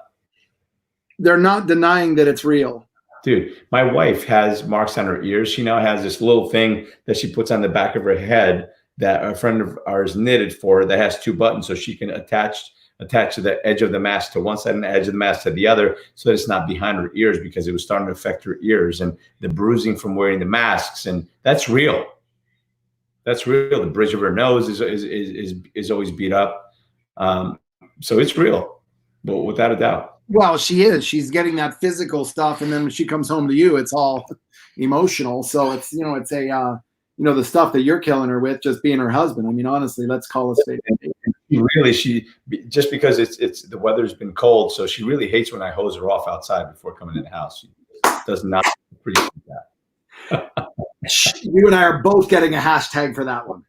[SPEAKER 3] not denying that it's real.
[SPEAKER 1] Dude, my wife has marks on her ears. She now has this little thing that she puts on the back of her head that a friend of ours knitted for her that has 2 buttons, so she can attach to the edge of the mask to one side and the edge of the mask to the other, so that it's not behind her ears, because it was starting to affect her ears and the bruising from wearing the masks. And that's real. That's real. The bridge of her nose is always beat up. So it's real, but without a doubt.
[SPEAKER 3] Well, she is. She's getting that physical stuff, and then when she comes home to you, it's all emotional. So it's the stuff that you're killing her with, just being her husband. I mean, honestly, let's call it straight.
[SPEAKER 1] She just because it's the weather's been cold, so she really hates when I hose her off outside before coming in the house. She does not appreciate that.
[SPEAKER 3] You and I are both getting a hashtag for that one.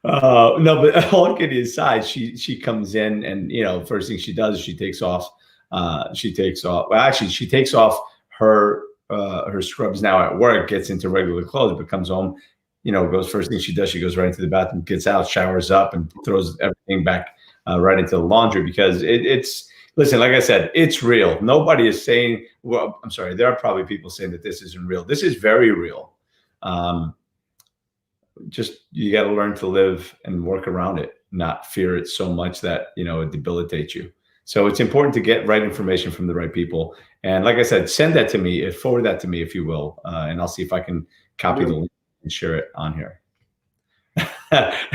[SPEAKER 1] No, but all kidding aside, she comes in, and first thing she does is she takes off. She takes off her scrubs now at work, gets into regular clothes, but comes home. First thing she does, she goes right into the bathroom, gets out, showers up, and throws everything back right into the laundry, because listen, like I said, it's real. Nobody is saying, well, I'm sorry, there are probably people saying that this isn't real. This is very real. Just, you got to learn to live and work around it, not fear it so much that, it debilitates you. So it's important to get right information from the right people. And like I said, send that to me, forward that to me, if you will. And I'll see if I can copy the link and share it on here.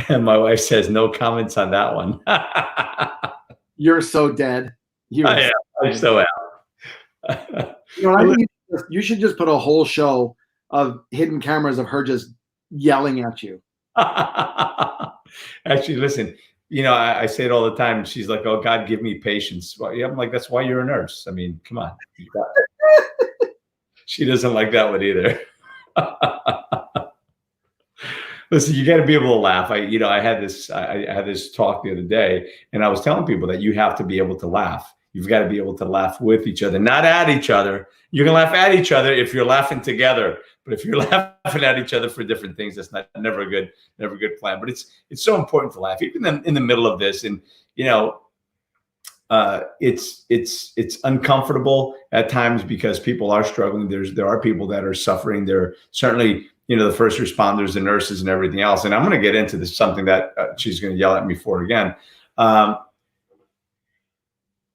[SPEAKER 1] And my wife says, no comments on that one.
[SPEAKER 3] You're so dead.
[SPEAKER 1] I'm so out.
[SPEAKER 3] You should just put a whole show of hidden cameras of her just yelling at you.
[SPEAKER 1] Actually, listen, I say it all the time. She's like, oh, God, give me patience. Well, yeah, I'm like, that's why you're a nurse. I mean, come on. She doesn't like that one either. Listen, you got to be able to laugh. I had this talk the other day, and I was telling people that you have to be able to laugh. You've got to be able to laugh with each other, not at each other. You can laugh at each other if you're laughing together, but if you're laughing at each other for different things, that's never a good plan. But it's so important to laugh, even in the middle of this. And it's uncomfortable at times because people are struggling. There are people that are suffering. There certainly, the first responders, the nurses, and everything else. And I'm going to get into this, something that she's going to yell at me for again.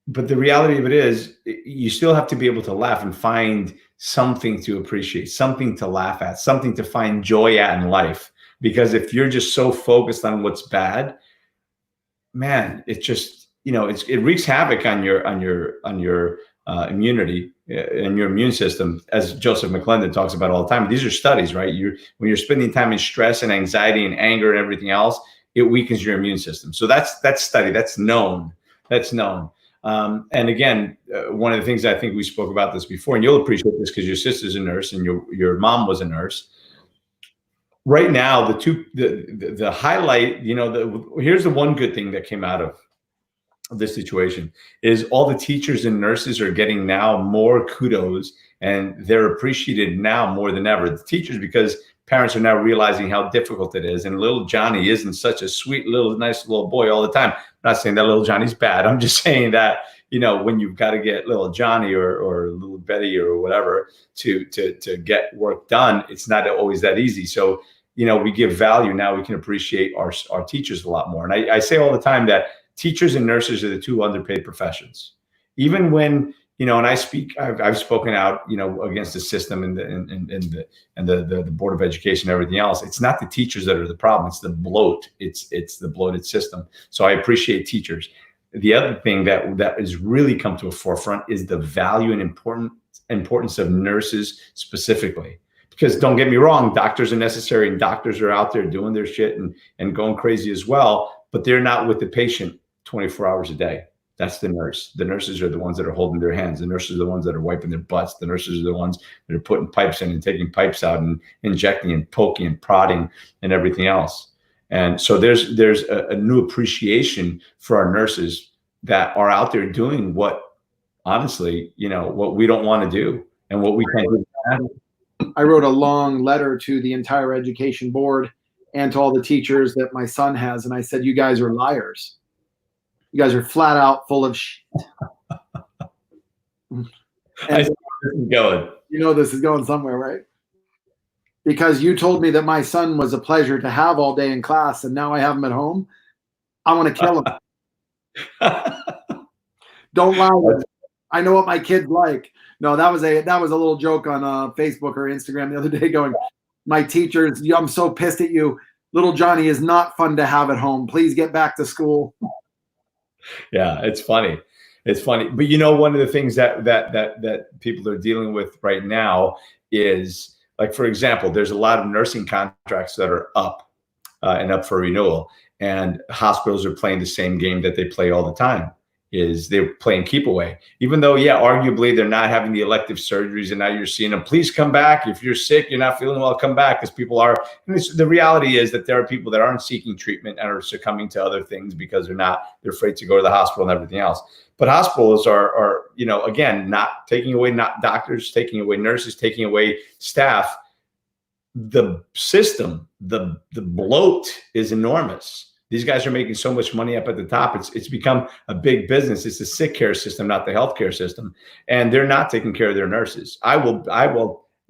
[SPEAKER 1] But the reality of it is, you still have to be able to laugh and find something to appreciate, something to laugh at, something to find joy at in life. Because if you're just so focused on what's bad, man, it just, it wreaks havoc on your immunity and your immune system, as Joseph McClendon talks about all the time. These are studies, right? When you're spending time in stress and anxiety and anger and everything else, it weakens your immune system. So that's studied. That's known. And again, one of the things, I think we spoke about this before, and you'll appreciate this because your sister's a nurse and your mom was a nurse. Right now, the highlight, here's the one good thing that came out of this situation is all the teachers and nurses are getting now more kudos, and they're appreciated now more than ever. The teachers, because parents are now realizing how difficult it is. And little Johnny isn't such a sweet nice little boy all the time. I'm not saying that little Johnny's bad. I'm just saying that, when you've got to get little Johnny or little Betty or whatever to get work done, it's not always that easy. So, we give value now. We can appreciate our teachers a lot more. And I say all the time that teachers and nurses are the two underpaid professions. Even when, and I've spoken out, against the system and the Board of Education and everything else. It's not the teachers that are the problem. It's the bloat. It's the bloated system. So I appreciate teachers. The other thing that has really come to a forefront is the value and importance of nurses specifically. Because don't get me wrong, doctors are necessary and doctors are out there doing their shit and going crazy as well, but they're not with the patient 24 hours a day. That's the nurse. The nurses are the ones that are holding their hands. The nurses are the ones that are wiping their butts. The nurses are the ones that are putting pipes in and taking pipes out and injecting and poking and prodding and everything else. And so there's a new appreciation for our nurses that are out there doing what, honestly, what we don't want to do and what we can't do.
[SPEAKER 3] I wrote a long letter to the entire education board and to all the teachers that my son has. And I said, you guys are liars. You guys are flat out full of shit.
[SPEAKER 1] This is going.
[SPEAKER 3] This is going somewhere, right? Because you told me that my son was a pleasure to have all day in class, and now I have him at home. I want to kill him. Don't lie. I know what my kids like. No, that was a little joke on Facebook or Instagram the other day going, my teachers, I'm so pissed at you. Little Johnny is not fun to have at home. Please get back to school.
[SPEAKER 1] Yeah, it's funny. It's funny. But one of the things that people are dealing with right now is, like, for example, there's a lot of nursing contracts that are up and up for renewal. And hospitals are playing the same game that they play all the time. Is they're playing keep away, even though, arguably they're not having the elective surgeries, and now you're seeing them, please come back. If you're sick, you're not feeling well, come back, because people are. And the reality is that there are people that aren't seeking treatment and are succumbing to other things because they're afraid to go to the hospital and everything else. But hospitals are again, not taking away, not doctors, taking away nurses, taking away staff. The system, the bloat is enormous. These guys are making so much money up at the top. It's become a big business. It's the sick care system, not the healthcare system. And they're not taking care of their nurses. I will,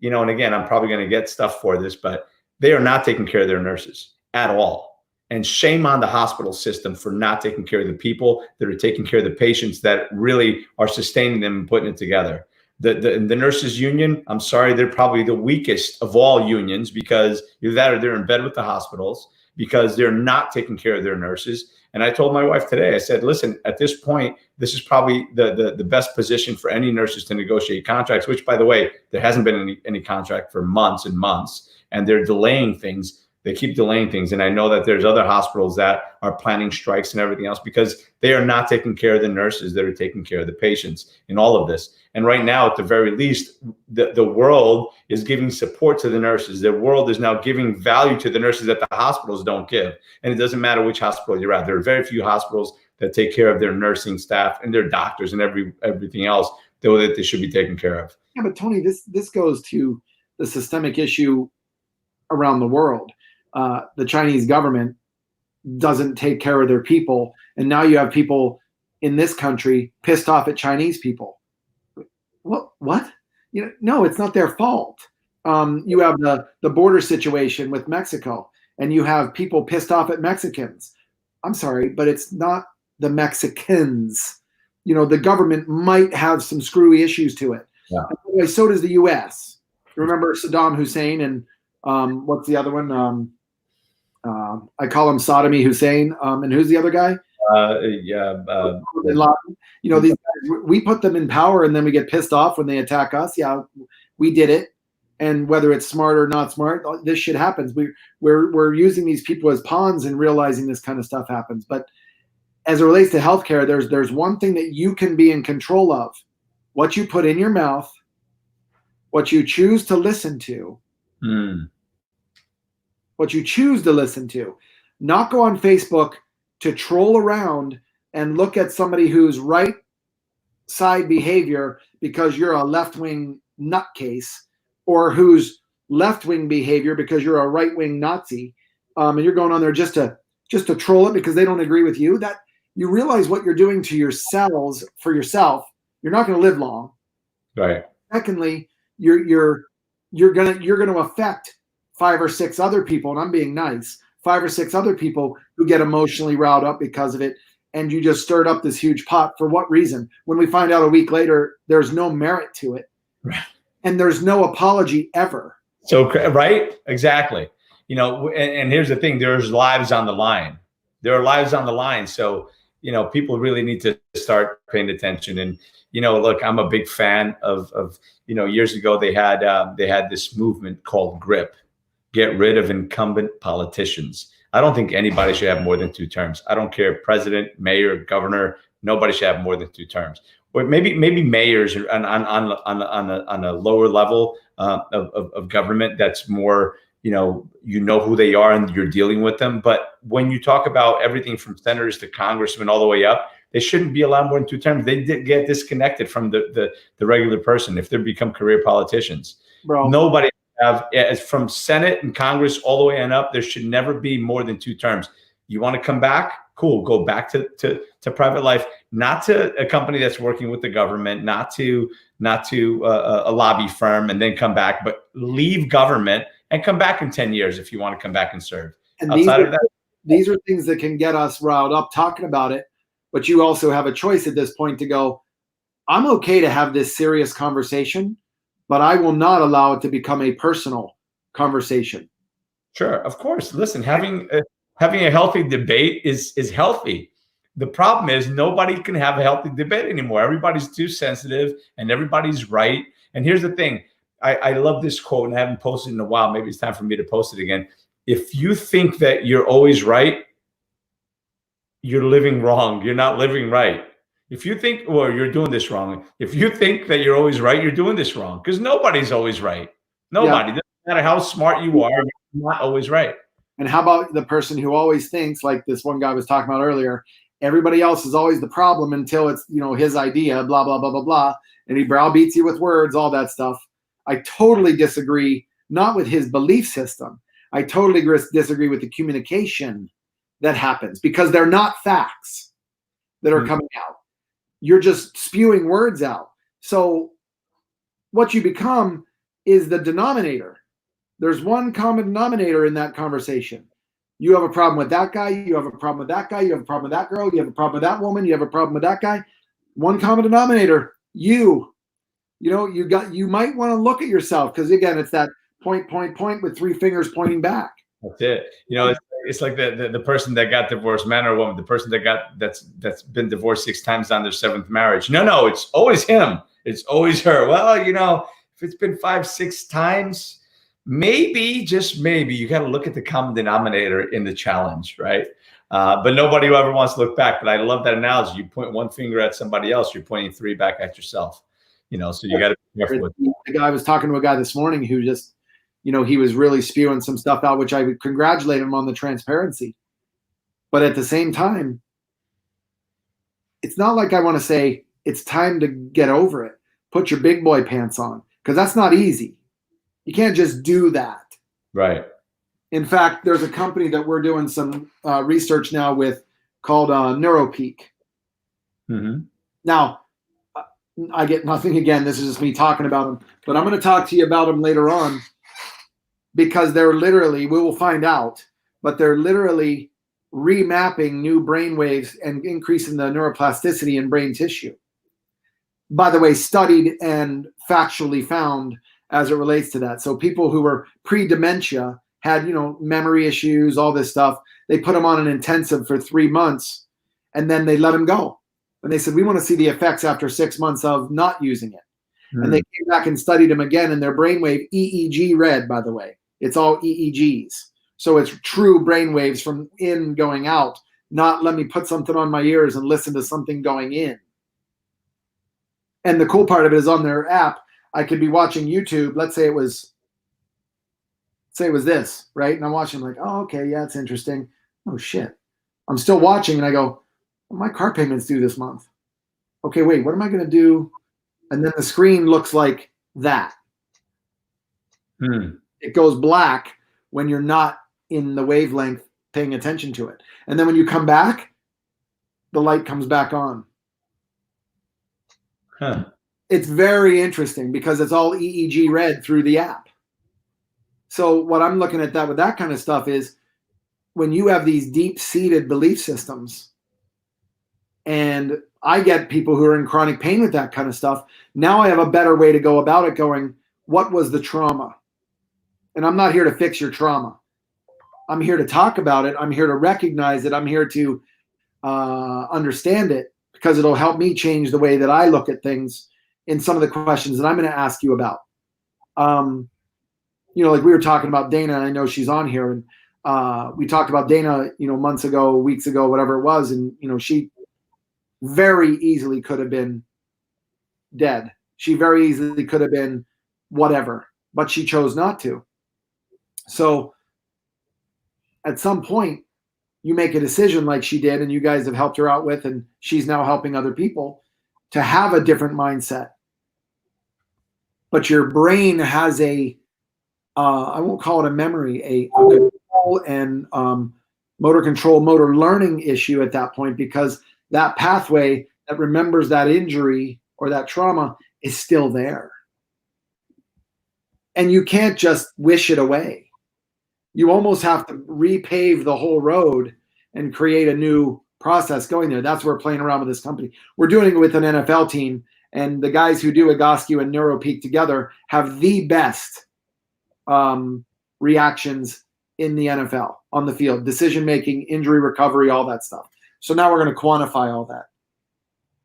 [SPEAKER 1] and again, I'm probably going to get stuff for this, but they are not taking care of their nurses at all. And shame on the hospital system for not taking care of the people that are taking care of the patients that really are sustaining them and putting it together. The nurses union, I'm sorry, they're probably the weakest of all unions, because either that or they're in bed with the hospitals, because they're not taking care of their nurses. And I told my wife today, I said, listen, at this point, this is probably the best position for any nurses to negotiate contracts, which, by the way, there hasn't been any contract for months and months, and they're delaying things. They keep delaying things. And I know that there's other hospitals that are planning strikes and everything else because they are not taking care of the nurses that are taking care of the patients in all of this. And right now, at the very least, the world is giving support to the nurses. The world is now giving value to the nurses that the hospitals don't give. And it doesn't matter which hospital you're at. There are very few hospitals that take care of their nursing staff and their doctors and everything else that they should be taken care of.
[SPEAKER 3] Yeah, but Tony, this goes to the systemic issue around the world. The Chinese government doesn't take care of their people. And now you have people in this country pissed off at Chinese people. What? No, it's not their fault. You have the border situation with Mexico, and you have people pissed off at Mexicans. I'm sorry, but it's not the Mexicans. The government might have some screwy issues to it.
[SPEAKER 1] Yeah.
[SPEAKER 3] Anyway, so does the U.S. Remember Saddam Hussein and what's the other one? I call him Sodomy Hussein. And who's the other guy?
[SPEAKER 1] Yeah.
[SPEAKER 3] You know, these guys, we put them in power, and then we get pissed off when they attack us. Yeah, we did it, and whether it's smart or not smart, this shit happens. We're using these people as pawns and realizing this kind of stuff happens. But as it relates to healthcare, there's one thing that you can be in control of: what you put in your mouth, what you choose to listen to, what you choose to listen to. Not go on Facebook to troll around and look at somebody who's right side behavior because you're a left-wing nutcase, or who's left-wing behavior because you're a right-wing Nazi, and you're going on there just to troll it because they don't agree with you. That you realize what you're doing to your cells for yourself. You're not going to live long.
[SPEAKER 1] Right.
[SPEAKER 3] Secondly, you're gonna affect 5 or 6 other people, and I'm being nice. 5 or 6 other people who get emotionally riled up because of it, and you just stirred up this huge pot. For what reason? When we find out a week later, there's no merit to it,
[SPEAKER 1] right,
[SPEAKER 3] and there's no apology ever.
[SPEAKER 1] So, right, exactly. You know, and here's the thing: there's lives on the line. There are lives on the line. So, you know, people really need to start paying attention. And, you know, look, I'm a big fan of you know, years ago they had this movement called GRIP. Get rid of incumbent politicians. I don't think anybody should have more than 2 terms. I don't care, president, mayor, governor. Nobody should have more than 2 terms. Or maybe mayors on a lower level of government. That's more, you know who they are and you're dealing with them. But when you talk about everything from senators to congressmen all the way up, they shouldn't be allowed more than 2 terms. They did get disconnected from the regular person if they become career politicians.
[SPEAKER 3] Bro.
[SPEAKER 1] Nobody as from Senate and Congress all the way on up, there should never be more than 2 terms. You want to come back? Cool. Go back to private life, not to a company that's working with the government, not to a lobby firm, and then come back, but leave government and come back in 10 years if you want to come back and serve.
[SPEAKER 3] And these are things that can get us riled up talking about it, but you also have a choice at this point to go, I'm okay to have this serious conversation, but I will not allow it to become a personal conversation.
[SPEAKER 1] Sure, of course. Listen, having a healthy debate is healthy. The problem is nobody can have a healthy debate anymore. Everybody's too sensitive and everybody's right. And here's the thing. I love this quote, and I haven't posted it in a while. Maybe it's time for me to post it again. If you think that you're always right, you're living wrong. You're not living right. If you think, well, you're doing this wrong. If you think that you're always right, you're doing this wrong, because nobody's always right. Nobody. Yeah. Doesn't matter how smart you are, you're not always right.
[SPEAKER 3] And how about the person who always thinks, like this one guy was talking about earlier, everybody else is always the problem until it's, his idea, blah, blah, blah, blah, blah. And he browbeats you with words, all that stuff. I totally disagree, not with his belief system. I totally disagree with the communication that happens, because they're not facts that are coming out. You're just spewing words out. So what you become is the denominator. There's one common denominator in that conversation. You have a problem with that guy. You have a problem with that guy. You have a problem with that girl. You have a problem with that woman. You have a problem with that guy. One common denominator. You might want to look at yourself, because again, it's that point with 3 fingers pointing back.
[SPEAKER 1] That's it. It's like the person that got divorced, man or woman, the person that's been divorced 6 times on their 7th marriage. No, it's always him. It's always her. Well, if it's been 5, 6 times, maybe, just maybe, you got to look at the common denominator in the challenge, right? But nobody ever wants to look back. But I love that analogy. You point 1 finger at somebody else, you're pointing 3 back at yourself. So you got to be careful with it.
[SPEAKER 3] The guy, I was talking to a guy this morning who just, he was really spewing some stuff out, which I would congratulate him on the transparency. But at the same time, it's not like I want to say it's time to get over it. Put your big boy pants on, because that's not easy. You can't just do that.
[SPEAKER 1] Right.
[SPEAKER 3] In fact, there's a company that we're doing some research now with called NeuroPeak. Mm-hmm. Now, I get nothing again. This is just me talking about them. But I'm going to talk to you about them later on, because they're literally, we will find out, but they're literally remapping new brain waves and increasing the neuroplasticity in brain tissue. By the way, studied and factually found as it relates to that. So people who were pre-dementia had, memory issues, all this stuff. They put them on an intensive for 3 months, and then they let them go. And they said, we want to see the effects after 6 months of not using it. And they came back and studied them again, and their brainwave EEG read, by the way. It's all EEGs. So it's true brainwaves from in going out, not let me put something on my ears and listen to something going in. And the cool part of it is on their app, I could be watching YouTube. Let's say it was this, right? And I'm watching like, oh, okay, yeah, it's interesting. Oh, shit. I'm still watching, and I go, well, my car payment's due this month. Okay, wait, what am I going to do? And then the screen looks like that. It goes black when you're not in the wavelength paying attention to it. And then when you come back, the light comes back on. It's very interesting because it's all EEG read through the app. So what I'm looking at that with that kind of stuff is when you have these deep-seated belief systems, and I get people who are in chronic pain with that kind of stuff. Now I have a better way to go about it going, what was the trauma? And I'm not here to fix your trauma. I'm here to talk about it. I'm here to recognize it. I'm here to understand it because it'll help me change the way that I look at things in some of the questions that I'm going to ask you about. Like we were talking about Dana, and I know she's on here, and we talked about Dana, months ago, weeks ago, whatever it was. And, she very easily could have been dead. She very easily could have been whatever, but she chose not to. So at some point, you make a decision like she did, and you guys have helped her out with, and she's now helping other people to have a different mindset. But your brain has I won't call it a memory, a control and motor control, motor learning issue at that point, because that pathway that remembers that injury or that trauma is still there. And you can't just wish it away. You almost have to repave the whole road and create a new process going there. That's where we're playing around with this company. We're doing it with an NFL team, and the guys who do Egoscue and NeuroPeak together have the best reactions in the NFL on the field, decision-making, injury recovery, all that stuff. So now we're going to quantify all that.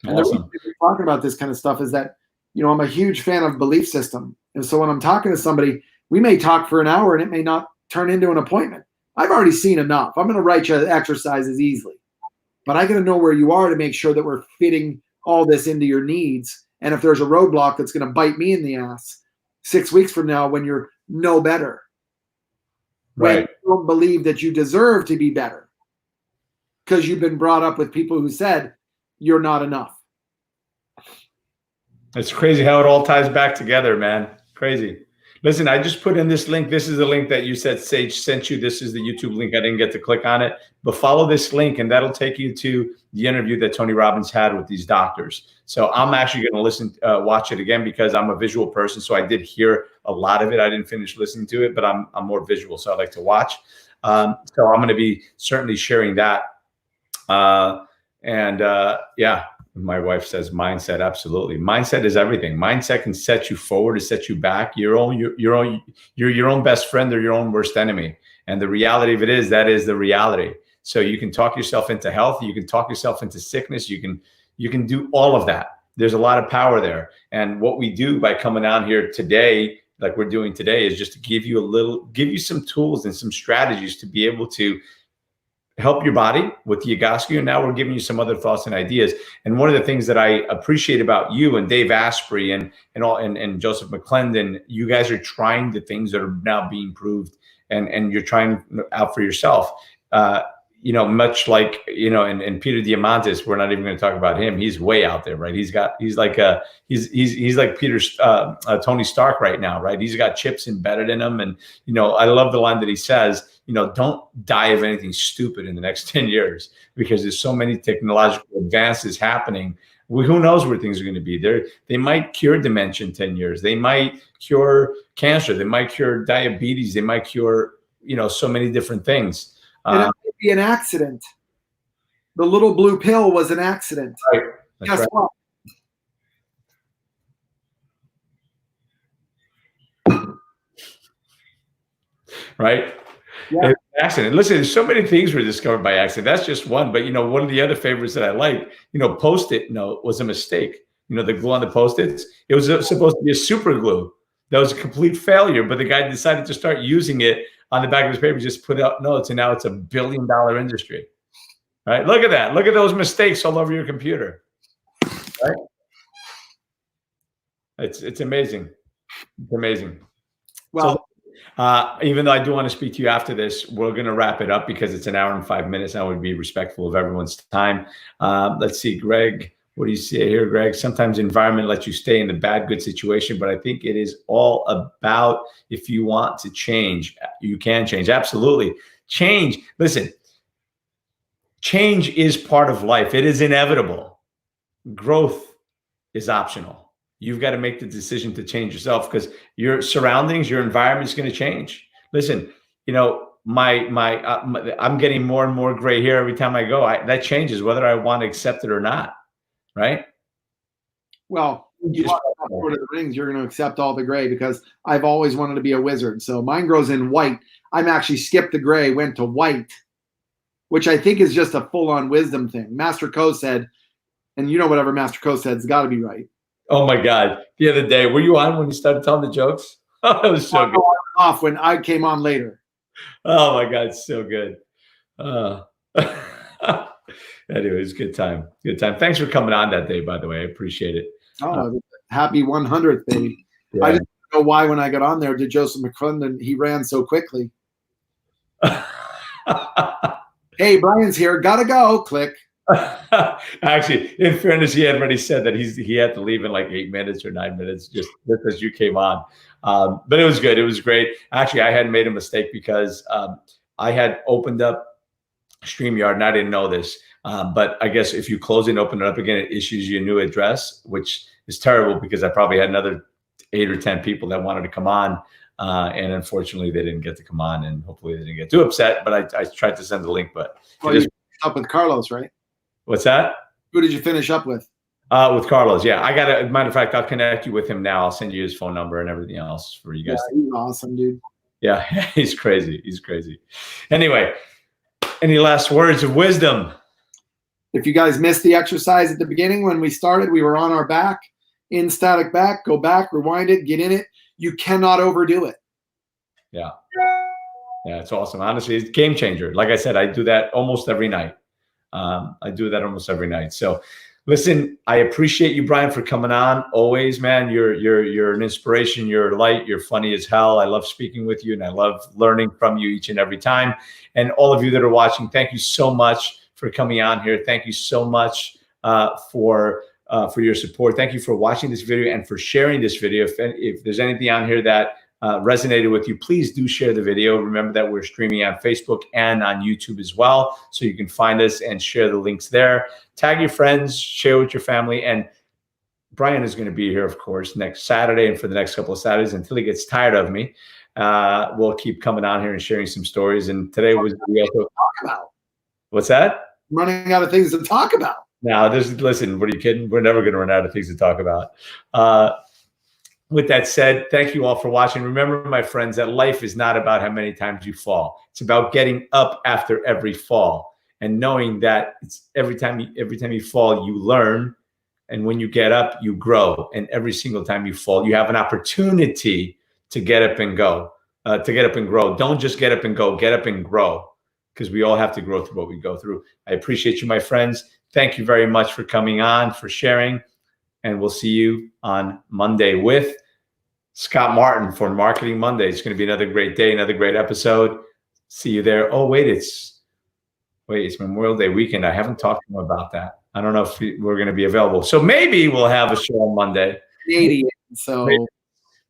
[SPEAKER 3] And the reason we're talking about this kind of stuff is that, I'm a huge fan of belief system. And so when I'm talking to somebody, we may talk for an hour and it may not turn into an appointment. I've already seen enough. I'm going to write you exercises easily. But I got to know where you are to make sure that we're fitting all this into your needs. And if there's a roadblock that's going to bite me in the ass 6 weeks from now when you're no better,
[SPEAKER 1] right,
[SPEAKER 3] when you don't believe that you deserve to be better, because you've been brought up with people who said you're not enough.
[SPEAKER 1] It's crazy how it all ties back together, man. Crazy. Listen, I just put in this link. This is the link that you said Sage sent you. This is the YouTube link. I didn't get to click on it, but follow this link and that'll take you to the interview that Tony Robbins had with these doctors. So I'm actually going to watch it again because I'm a visual person. So I did hear a lot of it. I didn't finish listening to it, but I'm more visual. So I like to watch. So I'm going to be certainly sharing that. Yeah, my wife says mindset. Absolutely. Mindset is everything. Mindset can set you forward, to set you back. You're your own best friend or your own worst enemy. And the reality of it is that is the reality. So you can talk yourself into health. You can talk yourself into sickness. You can do all of that. There's a lot of power there. And what we do by coming out here today, like we're doing today, is just to give you some tools and some strategies to be able to help your body with the Egoscue. And now we're giving you some other thoughts and ideas. And one of the things that I appreciate about you and Dave Asprey and Joseph McClendon, you guys are trying the things that are now being proved, and you're trying out for yourself. Much like, and Peter Diamandis, we're not even going to talk about him. He's way out there, right? He's like Peter, Tony Stark right now, right? He's got chips embedded in him. And, I love the line that he says, don't die of anything stupid in the next 10 years, because there's so many technological advances happening. Who knows where things are going to be there? They might cure dementia in 10 years. They might cure cancer. They might cure diabetes. They might cure, so many different things.
[SPEAKER 3] And it might be an accident. The little blue pill was an accident.
[SPEAKER 1] Right.
[SPEAKER 3] Guess
[SPEAKER 1] right.
[SPEAKER 3] what?
[SPEAKER 1] Right.
[SPEAKER 3] Yeah.
[SPEAKER 1] It's an accident. Listen, there's so many things were discovered by accident. That's just one. But one of the other favorites that I like, Post-it note was a mistake. The glue on the Post-its. It was supposed to be a super glue. That was a complete failure. But the guy decided to start using it on the back of his paper, just put out notes, and now it's $1 billion industry. Right? Look at that. Look at those mistakes all over your computer. Right? It's amazing. It's amazing.
[SPEAKER 3] Well,
[SPEAKER 1] even though I do want to speak to you after this, we're going to wrap it up because it's 1 hour and 5 minutes. I would be respectful of everyone's time. Let's see, Greg. What do you see here, Greg? Sometimes environment lets you stay in the bad, good situation, but I think it is all about if you want to change, you can change. Absolutely. Change. Listen, change is part of life. It is inevitable. Growth is optional. You've got to make the decision to change yourself because your surroundings, your environment is going to change. Listen, I'm getting more and more gray hair every time I go. That changes whether I want to accept it or not. Right?
[SPEAKER 3] Well, you want Lord of the Rings, you're going to accept all the gray because I've always wanted to be a wizard. So mine grows in white. I'm actually skipped the gray, went to white, which I think is just a full-on wisdom thing. Master Ko said, and whatever Master Ko said, it's got to be right.
[SPEAKER 1] Oh my God! The other day, were you on when you started telling the jokes? Oh, it was so good.
[SPEAKER 3] Off when I came on later.
[SPEAKER 1] Oh my God, so good. Anyways, good time. Good time. Thanks for coming on that day, by the way. I appreciate it.
[SPEAKER 3] Oh, happy 100th, baby. Yeah. I just don't know why when I got on there, did Joseph McClendon, he ran so quickly. Hey, Brian's here. Gotta go. Click.
[SPEAKER 1] Actually, in fairness, he had already said that he had to leave in like 8 minutes or 9 minutes just because you came on. But it was good. It was great. Actually, I had made a mistake because I had opened up StreamYard and I didn't know this. But I guess if you close it and open it up again, it issues you a new address, which is terrible because I probably had another 8 or 10 people that wanted to come on. And unfortunately, they didn't get to come on, and hopefully they didn't get too upset. But I tried to send the link, but
[SPEAKER 3] you finished up with Carlos, right?
[SPEAKER 1] What's that?
[SPEAKER 3] Who did you finish up with?
[SPEAKER 1] With Carlos, yeah. I got to, matter of fact, I'll connect you with him now. I'll send you his phone number and everything else for you guys.
[SPEAKER 3] Yeah, he's awesome, dude.
[SPEAKER 1] Yeah, he's crazy. He's crazy. Anyway, any last words of wisdom?
[SPEAKER 3] If you guys missed the exercise at the beginning when we started, we were on our back, in static back, go back, rewind it, get in it. You cannot overdo it.
[SPEAKER 1] Yeah. Yeah, it's awesome. Honestly, it's a game changer. Like I said, I do that almost every night. So listen, I appreciate you, Brian, for coming on. Always, man, you're an inspiration. You're a light. You're funny as hell. I love speaking with you, and I love learning from you each and every time. And all of you that are watching, thank you so much for coming on here. Thank you so much for your support. Thank you for watching this video and for sharing this video. If there's anything on here that resonated with you, please do share the video. Remember that we're streaming on Facebook and on YouTube as well, so you can find us and share the links there. Tag your friends, share with your family, and Brian is going to be here, of course, next Saturday and for the next couple of Saturdays until he gets tired of me. We'll keep coming on here and sharing some stories. And today was what's that?
[SPEAKER 3] Running out of things to talk about.
[SPEAKER 1] Now, listen, what are you kidding? We're never going to run out of things to talk about. With that said, thank you all for watching. Remember, my friends, that life is not about how many times you fall. It's about getting up after every fall and knowing that it's every time you fall, you learn. And when you get up, you grow. And every single time you fall, you have an opportunity to get up and go, to get up and grow. Don't just get up and go, get up and grow, because we all have to grow through what we go through. I appreciate you, my friends. Thank you very much for coming on, for sharing. And we'll see you on Monday with Scott Martin for Marketing Monday. It's going to be another great day, another great episode. See you there. Oh, wait, it's Memorial Day weekend. I haven't talked to him about that. I don't know if we're going to be available. So maybe we'll have a show on Monday.
[SPEAKER 3] Canadian, so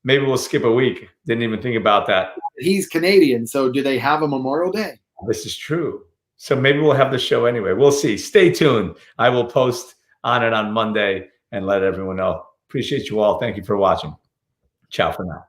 [SPEAKER 1] maybe we'll skip a week. Didn't even think about that.
[SPEAKER 3] He's Canadian, so do they have a Memorial Day?
[SPEAKER 1] This is true. So maybe we'll have the show anyway. We'll see. Stay tuned. I will post on it on Monday and let everyone know. Appreciate you all. Thank you for watching. Ciao for now.